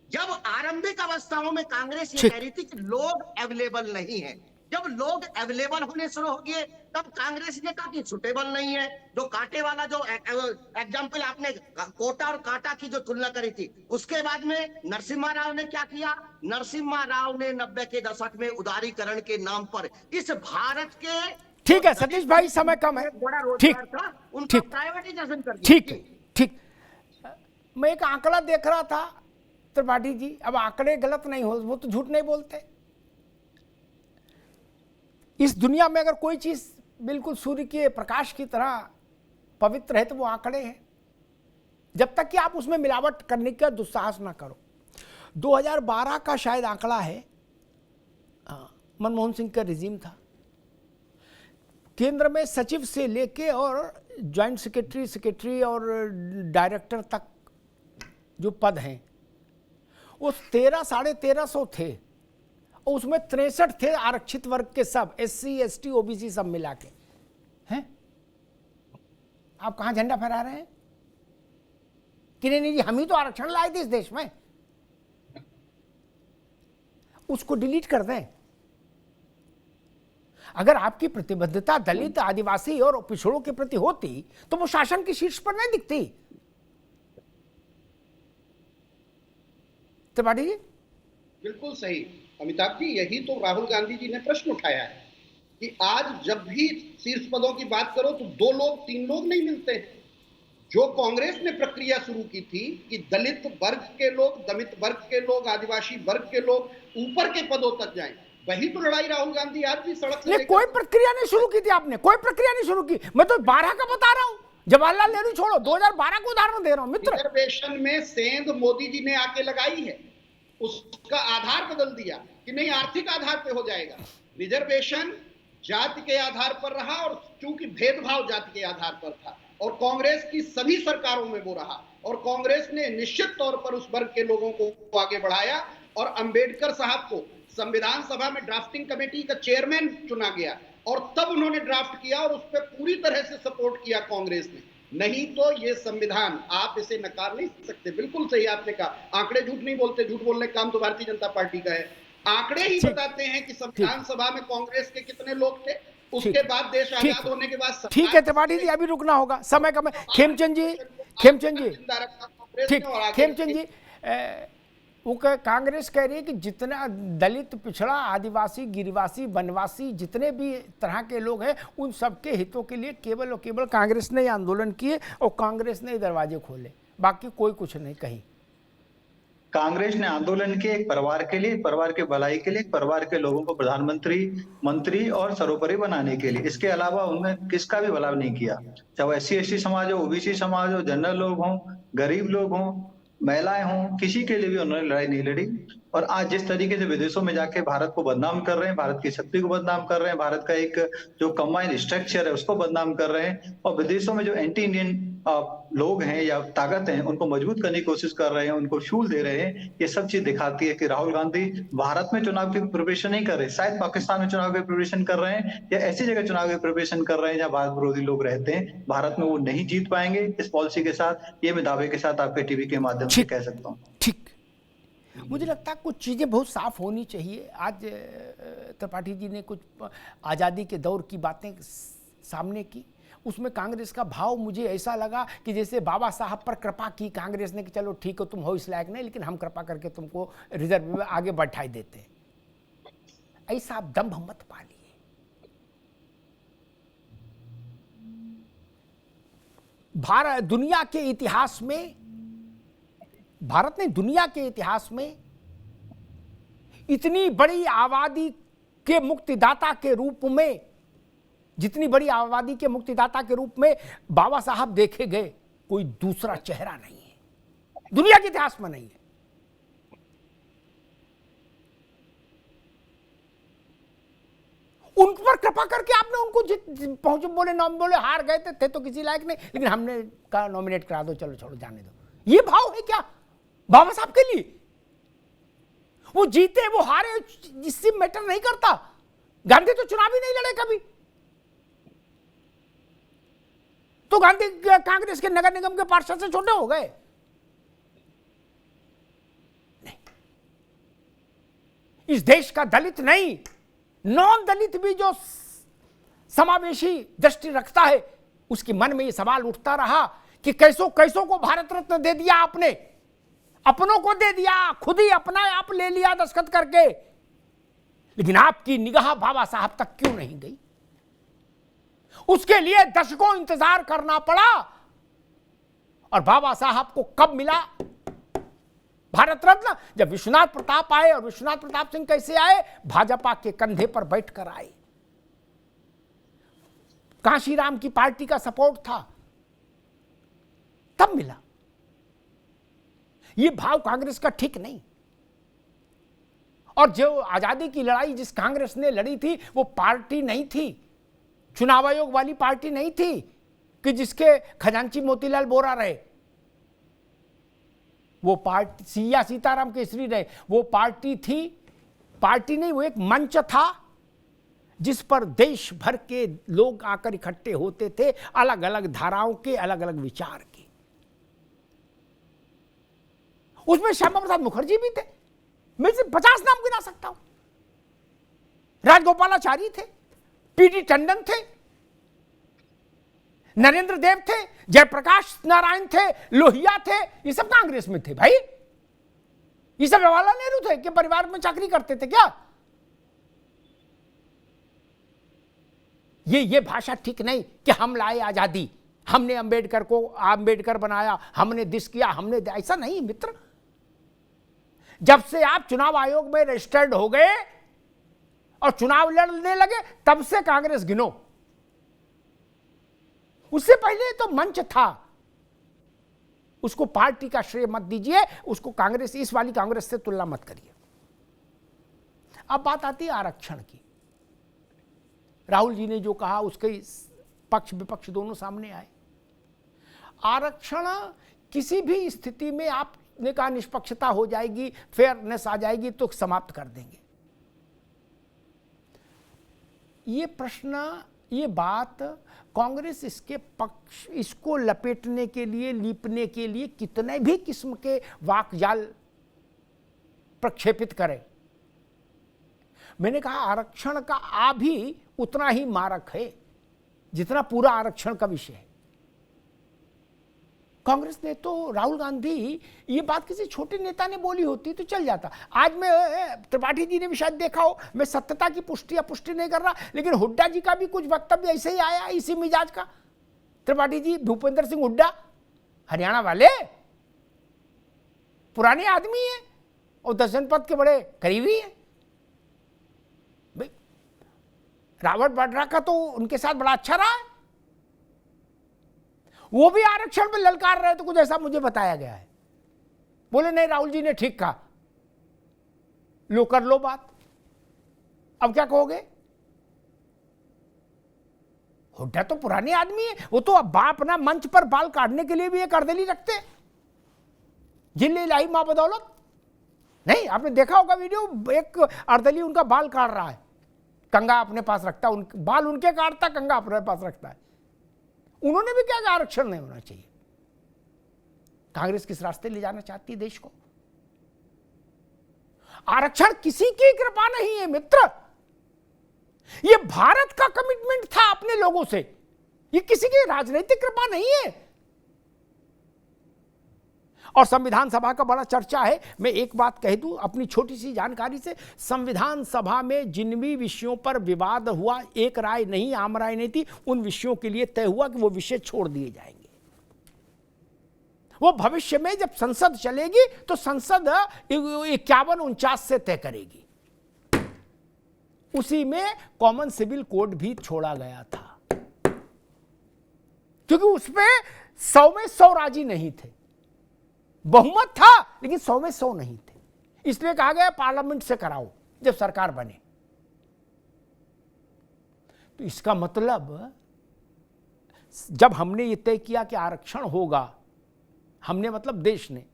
जब आरंभिक अवस्थाओं में कांग्रेस ये कह रही थी कि लोग अवेलेबल नहीं है, जब लोग अवेलेबल होने शुरू हो गए तब कांग्रेस ने कहा कि सुटेबल नहीं है। जो कांटे वाला जो एग्जाम्पल आपने कोटा और कांटा की जो तुलना करी थी, उसके बाद में नरसिम्हा राव ने क्या किया? नरसिम्हा राव ने 90 के दशक में उदारीकरण के नाम पर इस भारत के, ठीक है सतीश भाई, समय कम है, ठीक उनका प्राइवेटाइजेशन कर दिया। ठीक ठीक। मैं एक आंकड़ा देख रहा था त्रिपाठी जी, अब आंकड़े गलत नहीं हो, वो तो झूठ नहीं बोलते। इस दुनिया में अगर कोई चीज बिल्कुल सूर्य के प्रकाश की तरह पवित्र है तो वो आंकड़े हैं, जब तक कि आप उसमें मिलावट करने का दुस्साहस ना करो। 2012 का शायद आंकड़ा है, मनमोहन सिंह का रिजीम था, केंद्र में सचिव से लेके और ज्वाइंट सेक्रेटरी और डायरेक्टर तक जो पद हैं वो 1300-1350 थे, और उसमें 63 थे आरक्षित वर्ग के, सब एससी एसटी ओबीसी सब मिला के हैं। आप कहां झंडा फहरा रहे हैं कि नहीं जी हम ही तो आरक्षण लाए थे इस देश में? उसको डिलीट कर दें। अगर आपकी प्रतिबद्धता दलित, आदिवासी और पिछड़ों के प्रति होती तो वो शासन की शीर्ष पर नहीं दिखती। त्रिपाठी जी बिल्कुल सही अमिताभ जी, यही तो राहुल गांधी जी ने प्रश्न उठाया है कि आज जब भी शीर्ष पदों की बात करो तो 2 लोग 3 लोग नहीं मिलते। जो कांग्रेस ने प्रक्रिया शुरू की थी कि दलित वर्ग के लोग, आदिवासी वर्ग के लोग ऊपर के पदों तक जाएं, वही तो लड़ाई राहुल गांधी आज भी सड़क से नहीं, कोई प्रक्रिया नहीं शुरू की थी आपने, कोई प्रक्रिया नहीं शुरू की। मैं तो 12 का बता रहा हूं, जवाहरलाल नेहरू छोड़ो, 2012 को उदाहरण दे रहा हूं मित्र। रिजर्वेशन में सेंध मोदी जी ने आके लगाई है, उसका आधार बदल दिया कि नहीं आर्थिक आधार पे हो जाएगा। रिजर्वेशन जाति के आधार पर रहा और चूंकि भेदभाव जाति के आधार पर था और कांग्रेस की सभी सरकारों में वो रहा और कांग्रेस ने निश्चित तौर पर उस वर्ग के लोगों को आगे बढ़ाया और अंबेडकर साहब को संविधान सभा में ड्राफ्टिंग कमेटी का चेयरमैन चुना गया और तब उन्होंने ड्राफ्ट किया और उस पर पूरी तरह से सपोर्ट किया कांग्रेस ने। नहीं तो ये संविधान आप इसे नकार नहीं सकते। बिल्कुल सही आपने कहा, आंकड़े झूठ नहीं बोलते, झूठ बोलने का काम तो भारतीय जनता पार्टी का है। आंकड़े ही बताते हैं कि संविधान सभा में कांग्रेस के कितने लोग थे, उसके बाद देश आजाद होने के बाद। ठीक है त्रिपाठी जी, अभी रुकना होगा, समय कम है। खेमचंद जी, खेमचंद जी, ठीक, खेमचंद जी, वो कांग्रेस कह रही है कि जितना दलित, पिछड़ा, आदिवासी, गिरिवासी, वनवासी, जितने भी तरह के लोग हैं, उन सबके हितों के लिए केवल और केवल कांग्रेस ने आंदोलन किए और कांग्रेस ने दरवाजे खोले, बाकी कोई कुछ नहीं कही। कांग्रेस ने आंदोलन किए एक परिवार के लिए, परिवार के भलाई के लिए, एक परिवार के लोगों को प्रधानमंत्री, मंत्री और सर्वोपरि बनाने के लिए। इसके अलावा उन्होंने किसका भी भला नहीं किया, चाहे SC/ST समाज हो, OBC समाज हो, जनरल लोग हों, गरीब लोग हों, महिलाएं हों, किसी के लिए भी उन्होंने लड़ाई नहीं लड़ी। और आज जिस तरीके से विदेशों में जाके भारत को बदनाम कर रहे हैं, भारत की शक्ति को बदनाम कर रहे हैं, भारत का एक जो कंबाइंड स्ट्रक्चर है उसको बदनाम कर रहे हैं और विदेशों में जो एंटी इंडियन लोग हैं या ताकत हैं उनको मजबूत करने की कोशिश कर रहे हैं, उनको फ्यूल दे रहे हैं। ये सब चीज दिखाती है कि राहुल गांधी भारत में चुनाव की प्रिपरेशन नहीं कर रहे, शायद पाकिस्तान में चुनाव की प्रिपरेशन कर रहे हैं या ऐसी जगह चुनाव की प्रिपरेशन कर रहे हैं जहां भारत विरोधी लोग रहते हैं। भारत में वो नहीं जीत पाएंगे इस पॉलिसी के साथ, ये मैं दावे के साथ आपके टीवी के माध्यम से कह सकता हूँ। ठीक, मुझे लगता है कुछ चीज़ें बहुत साफ होनी चाहिए। आज त्रिपाठी जी ने कुछ आज़ादी के दौर की बातें सामने की, उसमें कांग्रेस का भाव मुझे ऐसा लगा कि जैसे बाबा साहब पर कृपा की कांग्रेस ने कि चलो ठीक हो, तुम हो इस लायक नहीं, लेकिन हम कृपा करके तुमको रिजर्व में आगे बैठाई देते हैं। ऐसा आप दम्भ मत पालिए। भारत दुनिया के इतिहास में, भारत ने दुनिया के इतिहास में इतनी बड़ी आबादी के मुक्तिदाता के रूप में, जितनी बड़ी आबादी के मुक्तिदाता के रूप में बाबा साहब देखे गए, कोई दूसरा चेहरा नहीं है, दुनिया के इतिहास में नहीं है। उन पर कृपा करके आपने उनको पहुंचे, बोले नाम, बोले हार गए थे तो किसी लायक नहीं, लेकिन हमने कहा नॉमिनेट करा दो, चलो छोड़ो जाने दो। ये भाव है क्या बाबा साहब के लिए? वो जीते वो हारे इससे मैटर नहीं करता। गांधी तो चुनाव ही नहीं लड़े कभी, तो गांधी कांग्रेस के नगर निगम के पार्षद से छोटे हो गए? नहीं। इस देश का दलित नहीं, नॉन दलित भी जो समावेशी दृष्टि रखता है, उसके मन में यह सवाल उठता रहा कि कैसों कैसों को भारत रत्न दे दिया आपने, अपनों को दे दिया, खुद ही अपना आप ले लिया दस्तखत करके, लेकिन आपकी निगाह बाबा साहब तक क्यों नहीं गई? उसके लिए दशकों इंतजार करना पड़ा और बाबा साहब को कब मिला भारत रत्न? जब विश्वनाथ प्रताप आए। और विश्वनाथ प्रताप सिंह कैसे आए? भाजपा के कंधे पर बैठकर आए। कांशीराम की पार्टी का सपोर्ट था, तब मिला। यह भाव कांग्रेस का ठीक नहीं। और जो आजादी की लड़ाई जिस कांग्रेस ने लड़ी थी, वो पार्टी नहीं थी, चुनाव आयोग वाली पार्टी नहीं थी कि जिसके खजांची मोतीलाल वोरा रहे, वो पार्टी सिया सीताराम केसरी रहे। वो पार्टी थी, पार्टी नहीं, वो एक मंच था जिस पर देश भर के लोग आकर इकट्ठे होते थे, अलग अलग धाराओं के, अलग अलग विचार के। उसमें श्यामा प्रसाद मुखर्जी भी थे, मैं सिर्फ 50 नाम गिना सकता हूं। राजगोपालाचारी थे, पीडी टंडन थे, नरेंद्र देव थे, जयप्रकाश नारायण थे, लोहिया थे, ये सब कांग्रेस में थे भाई। ये सब जवाहरलाल नेहरू थे कि परिवार में चाकरी करते थे क्या? ये भाषा ठीक नहीं कि हम लाए आजादी, हमने अंबेडकर को अंबेडकर बनाया, हमने दिस किया, हमने ऐसा नहीं मित्र। जब से आप चुनाव आयोग में रजिस्टर्ड हो गए, और चुनाव लड़ने लगे तब से कांग्रेस गिनो। उससे पहले तो मंच था। उसको पार्टी का श्रेय मत दीजिए, उसको कांग्रेस, इस वाली कांग्रेस से तुलना मत करिए। अब बात आती है आरक्षण की। राहुल जी ने जो कहा उसके पक्ष विपक्ष दोनों सामने आए। आरक्षण किसी भी स्थिति में आपने कहा निष्पक्षता हो जाएगी, फेयरनेस आ जाएगी तो समाप्त कर देंगे। ये प्रश्न, ये बात कांग्रेस इसके पक्ष, इसको लपेटने के लिए, लीपने के लिए कितने भी किस्म के वाकजाल प्रक्षेपित करे। मैंने कहा आरक्षण का आ भी उतना ही मारक है जितना पूरा आरक्षण का विषय है। कांग्रेस ने तो, राहुल गांधी, ये बात किसी छोटे नेता ने बोली होती तो चल जाता। आज मैं, त्रिपाठी जी ने भी शायद देखा हो, मैं सत्यता की पुष्टि या पुष्टि नहीं कर रहा, लेकिन हुड्डा जी का भी कुछ वक्तव्य ऐसे ही आया इसी मिजाज का। त्रिपाठी जी, भूपेंद्र सिंह हुड्डा, हरियाणा वाले, पुराने आदमी हैं और दर्शन पथ के बड़े करीबी हैं। भाई रॉबर्ट वाड्रा का तो उनके साथ बड़ा अच्छा रहा है। वो भी आरक्षण पे ललकार रहे तो कुछ ऐसा मुझे बताया गया है। बोले नहीं, राहुल जी ने ठीक कहा, लो कर लो बात। अब क्या कहोगे? हुड्डा तो पुराने आदमी है, वो तो अब बाप ना मंच पर बाल काटने के लिए भी एक अर्दली रखते, जिले इलाही मां बदौलत। नहीं, आपने देखा होगा वीडियो, एक अर्दली उनका बाल काट रहा है, कंगा अपने पास रखता, बाल उनके काटता, कंगा अपने पास रखता है। उन्होंने भी क्या कहा आरक्षण नहीं होना चाहिए। कांग्रेस किस रास्ते ले जाना चाहती है देश को? आरक्षण किसी की कृपा नहीं है मित्र, ये भारत का कमिटमेंट था अपने लोगों से, ये किसी की राजनीतिक कृपा नहीं है। और संविधान सभा का बड़ा चर्चा है। मैं एक बात कह दूं अपनी छोटी सी जानकारी से, संविधान सभा में जिन भी विषयों पर विवाद हुआ, एक राय नहीं, आम राय नहीं थी, उन विषयों के लिए तय हुआ कि वो विषय छोड़ दिए जाएंगे। वो भविष्य में जब संसद चलेगी तो संसद 51-49 से तय करेगी। उसी में कॉमन सिविल कोड भी छोड़ा गया था, क्योंकि उसमें 100 में 100 राजी नहीं थे। बहुमत था लेकिन 100 में 100 नहीं थे, इसलिए कहा गया पार्लियामेंट से कराओ जब सरकार बने। तो इसका मतलब जब हमने ये तय किया कि आरक्षण होगा, हमने मतलब देश ने,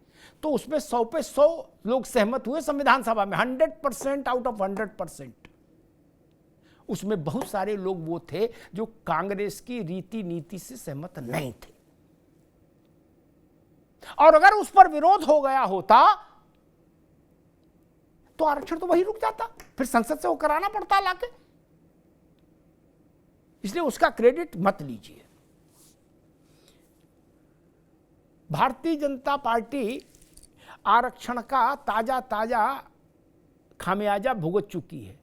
तो उसमें 100 पे 100 लोग सहमत हुए संविधान सभा में, 100% आउट ऑफ 100%। उसमें बहुत सारे लोग वो थे जो कांग्रेस की रीति नीति से सहमत नहीं थे, और अगर उस पर विरोध हो गया होता तो आरक्षण तो वही रुक जाता, फिर संसद से वो कराना पड़ता लाके। इसलिए उसका क्रेडिट मत लीजिए। भारतीय जनता पार्टी आरक्षण का ताजा ताजा खामियाजा भुगत चुकी है।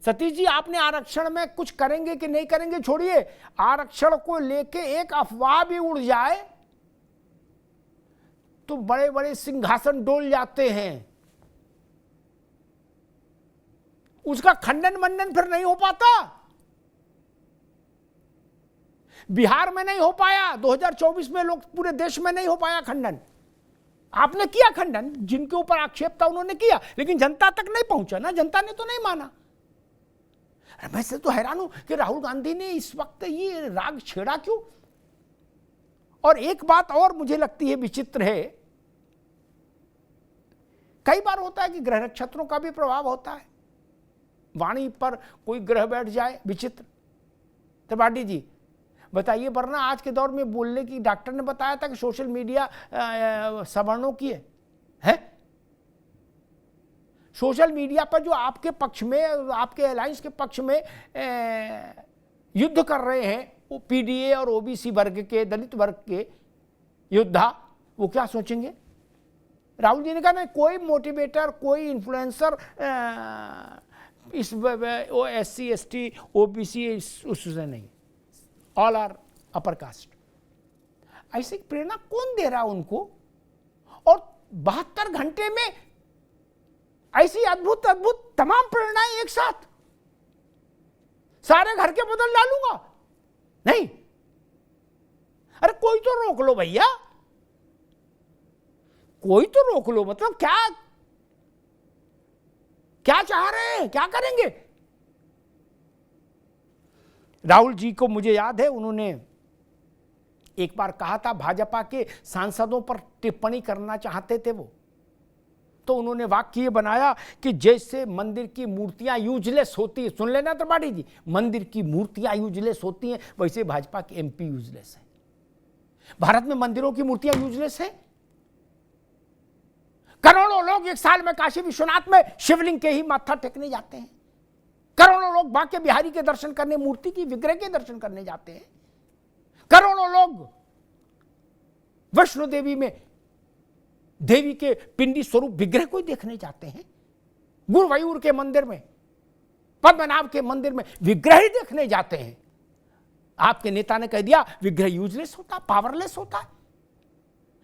सतीश जी, आपने आरक्षण में कुछ करेंगे कि नहीं करेंगे छोड़िए, आरक्षण को लेके एक अफवाह भी उड़ जाए तो बड़े बड़े सिंहासन डोल जाते हैं, उसका खंडन मंडन फिर नहीं हो पाता। बिहार में नहीं हो पाया, 2024 में लोग पूरे देश में नहीं हो पाया खंडन। आपने किया खंडन, जिनके ऊपर आक्षेप था उन्होंने किया, लेकिन जनता तक नहीं पहुंचा ना, जनता ने तो नहीं माना। मैं से तो हैरान हूं कि राहुल गांधी ने इस वक्त ये राग छेड़ा क्यों। और एक बात और मुझे लगती है विचित्र है, कई बार होता है कि ग्रह नक्षत्रों का भी प्रभाव होता है, वाणी पर कोई ग्रह बैठ जाए, विचित्र। त्रिपाठी जी बताइए, वरना आज के दौर में बोलने की, डॉक्टर ने बताया था कि सोशल मीडिया सवर्णों की है। सोशल मीडिया पर जो आपके पक्ष में, आपके अलायंस के पक्ष में युद्ध कर रहे हैं, वो पीडीए और ओबीसी वर्ग के, दलित वर्ग के योद्धा, वो क्या सोचेंगे? राहुल जी ने कहा नहीं, कोई मोटिवेटर, कोई इन्फ्लुएंसर इस SC ST OBC उससे नहीं, ऑल आर अपर कास्ट। ऐसी प्रेरणा कौन दे रहा उनको? और 72 घंटे में ऐसी अद्भुत अद्भुत तमाम प्रेरणाएं एक साथ, सारे घर के बदल डालूंगा, नहीं। अरे कोई तो रोक लो भैया, कोई तो रोक लो। मतलब क्या क्या चाह रहे हैं, क्या करेंगे? राहुल जी को मुझे याद है, उन्होंने एक बार कहा था, भाजपा के सांसदों पर टिप्पणी करना चाहते थे वो, तो उन्होंने वाक्य बनाया कि जैसे मंदिर की मूर्तियां यूजलेस होती है, सुन लेना त्रिपाठी जी, मंदिर की मूर्तियां यूजलेस होती हैं, वैसे भाजपा के एमपी यूजलेस है। भारत में मंदिरों की मूर्तियां यूजलेस है। करोड़ों लोग एक साल में काशी विश्वनाथ में शिवलिंग के ही माथा टेकने जाते हैं। करोड़ों लोग बांके बिहारी के दर्शन करने, मूर्ति की विग्रह के दर्शन करने जाते हैं। करोड़ों लोग वैष्णो देवी में देवी के पिंडी स्वरूप विग्रह को देखने जाते हैं। गुरुवायूर के मंदिर में, पद्मनाभ के मंदिर में विग्रह ही देखने जाते हैं। आपके नेता ने कह दिया विग्रह यूजलेस होता, पावरलेस होता है।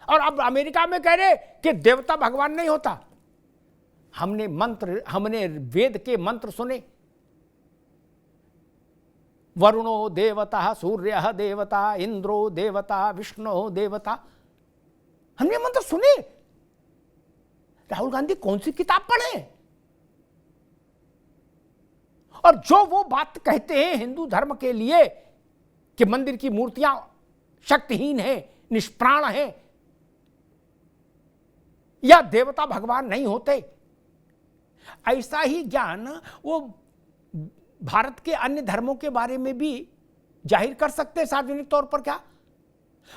और अब अमेरिका में कह रहे कि देवता भगवान नहीं होता। हमने वेद के मंत्र सुने, वरुणो देवता, सूर्य देवता, इंद्रो देवता, विष्णु देवता, हमने मंत्र सुने। राहुल गांधी कौन सी किताब पढ़े? और जो वो बात कहते हैं हिंदू धर्म के लिए कि मंदिर की मूर्तियां शक्तिहीन हैं, निष्प्राण हैं, या देवता भगवान नहीं होते, ऐसा ही ज्ञान वो भारत के अन्य धर्मों के बारे में भी जाहिर कर सकते हैं सार्वजनिक तौर पर। क्या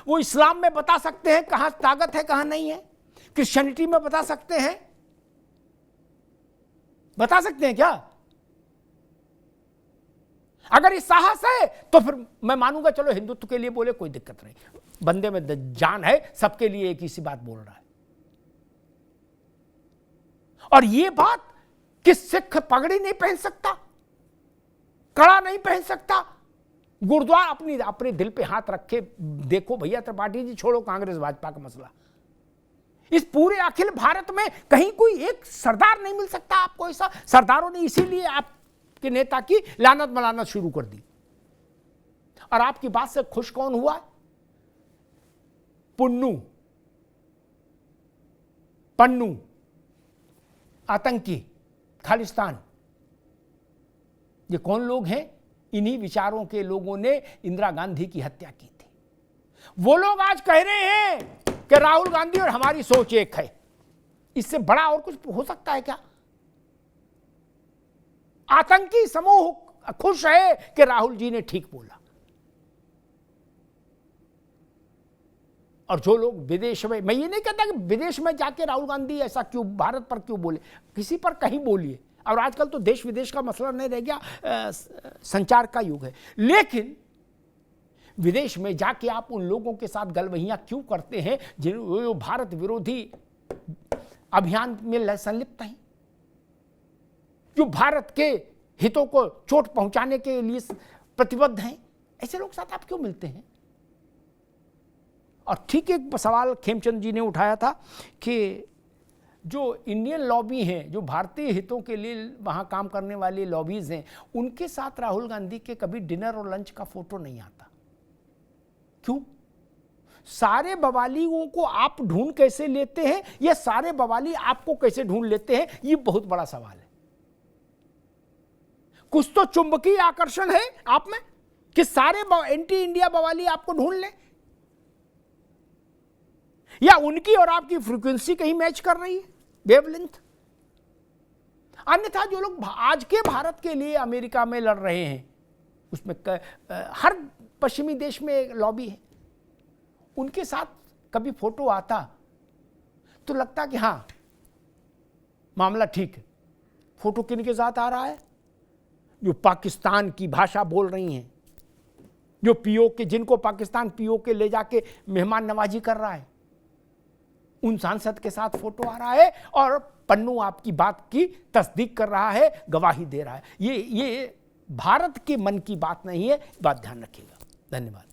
वो इस्लाम में बता सकते हैं कहां ताकत है कहां नहीं है? क्रिश्चियनिटी में बता सकते हैं? बता सकते हैं क्या? अगर ये साहस है तो फिर मैं मानूंगा, चलो हिंदुत्व के लिए बोले, कोई दिक्कत नहीं, बंदे में जान है, सबके लिए एक ही सी बात बोल रहा है। और ये बात कि सिख पगड़ी नहीं पहन सकता, कड़ा नहीं पहन सकता, गुरुद्वारा अपने दिल पे हाथ रखे देखो भैया त्रिपाठी जी, छोड़ो कांग्रेस भाजपा का मसला, इस पूरे अखिल भारत में कहीं कोई एक सरदार नहीं मिल सकता आपको ऐसा। सरदारों ने इसीलिए आपके नेता की लानत मलानत शुरू कर दी। और आपकी बात से खुश कौन हुआ? पन्नू आतंकी, खालिस्तान, ये कौन लोग हैं? इन्हीं विचारों के लोगों ने इंदिरा गांधी की हत्या की थी। वो लोग आज कह रहे हैं कि राहुल गांधी और हमारी सोच एक है। इससे बड़ा और कुछ हो सकता है क्या? आतंकी समूह खुश है कि राहुल जी ने ठीक बोला। और जो लोग विदेश में, मैं ये नहीं कहता कि विदेश में जाके राहुल गांधी ऐसा क्यों, भारत पर क्यों बोले, किसी पर कहीं बोलिए। और आजकल तो देश विदेश का मसला नहीं रह गया, संचार का युग है। लेकिन विदेश में जाके आप उन लोगों के साथ गलवहियां क्यों करते हैं जो भारत विरोधी अभियान में संलिप्त हैं, जो भारत के हितों को चोट पहुंचाने के लिए प्रतिबद्ध हैं? ऐसे लोग साथ आप क्यों मिलते हैं? और ठीक एक सवाल खेमचंद जी ने उठाया था कि जो इंडियन लॉबी हैं, जो भारतीय हितों के लिए वहाँ काम करने वाले लॉबीज हैं, उनके साथ राहुल गांधी के कभी डिनर और लंच का फोटो नहीं आता। क्यों? सारे बवालियों को आप ढूंढ कैसे लेते हैं, ये सारे बवाली आपको कैसे ढूंढ लेते हैं, ये बहुत बड़ा सवाल है। कुछ तो चुंबकीय आकर्षण है आप में कि सारे एंटी इंडिया बवाली आपको ढूंढ लें, या उनकी और आपकी फ्रीक्वेंसी कहीं मैच कर रही है, वेवलेंथ। अन्यथा जो लोग आज के भारत के लिए अमेरिका में लड़ रहे हैं, उसमें हर पश्चिमी देश में एक लॉबी है, उनके साथ कभी फोटो आता तो लगता कि हाँ मामला ठीक है। फोटो किनके साथ आ रहा है? जो पाकिस्तान की भाषा बोल रही हैं, जो पीओके, जिनको पाकिस्तान पीओके ले जाके मेहमान नवाजी कर रहा है, उन सांसद के साथ फोटो आ रहा है और पन्नू आपकी बात की तस्दीक कर रहा है, गवाही दे रहा है। ये भारत के मन की बात नहीं है, बात ध्यान रखिएगा। धन्यवाद।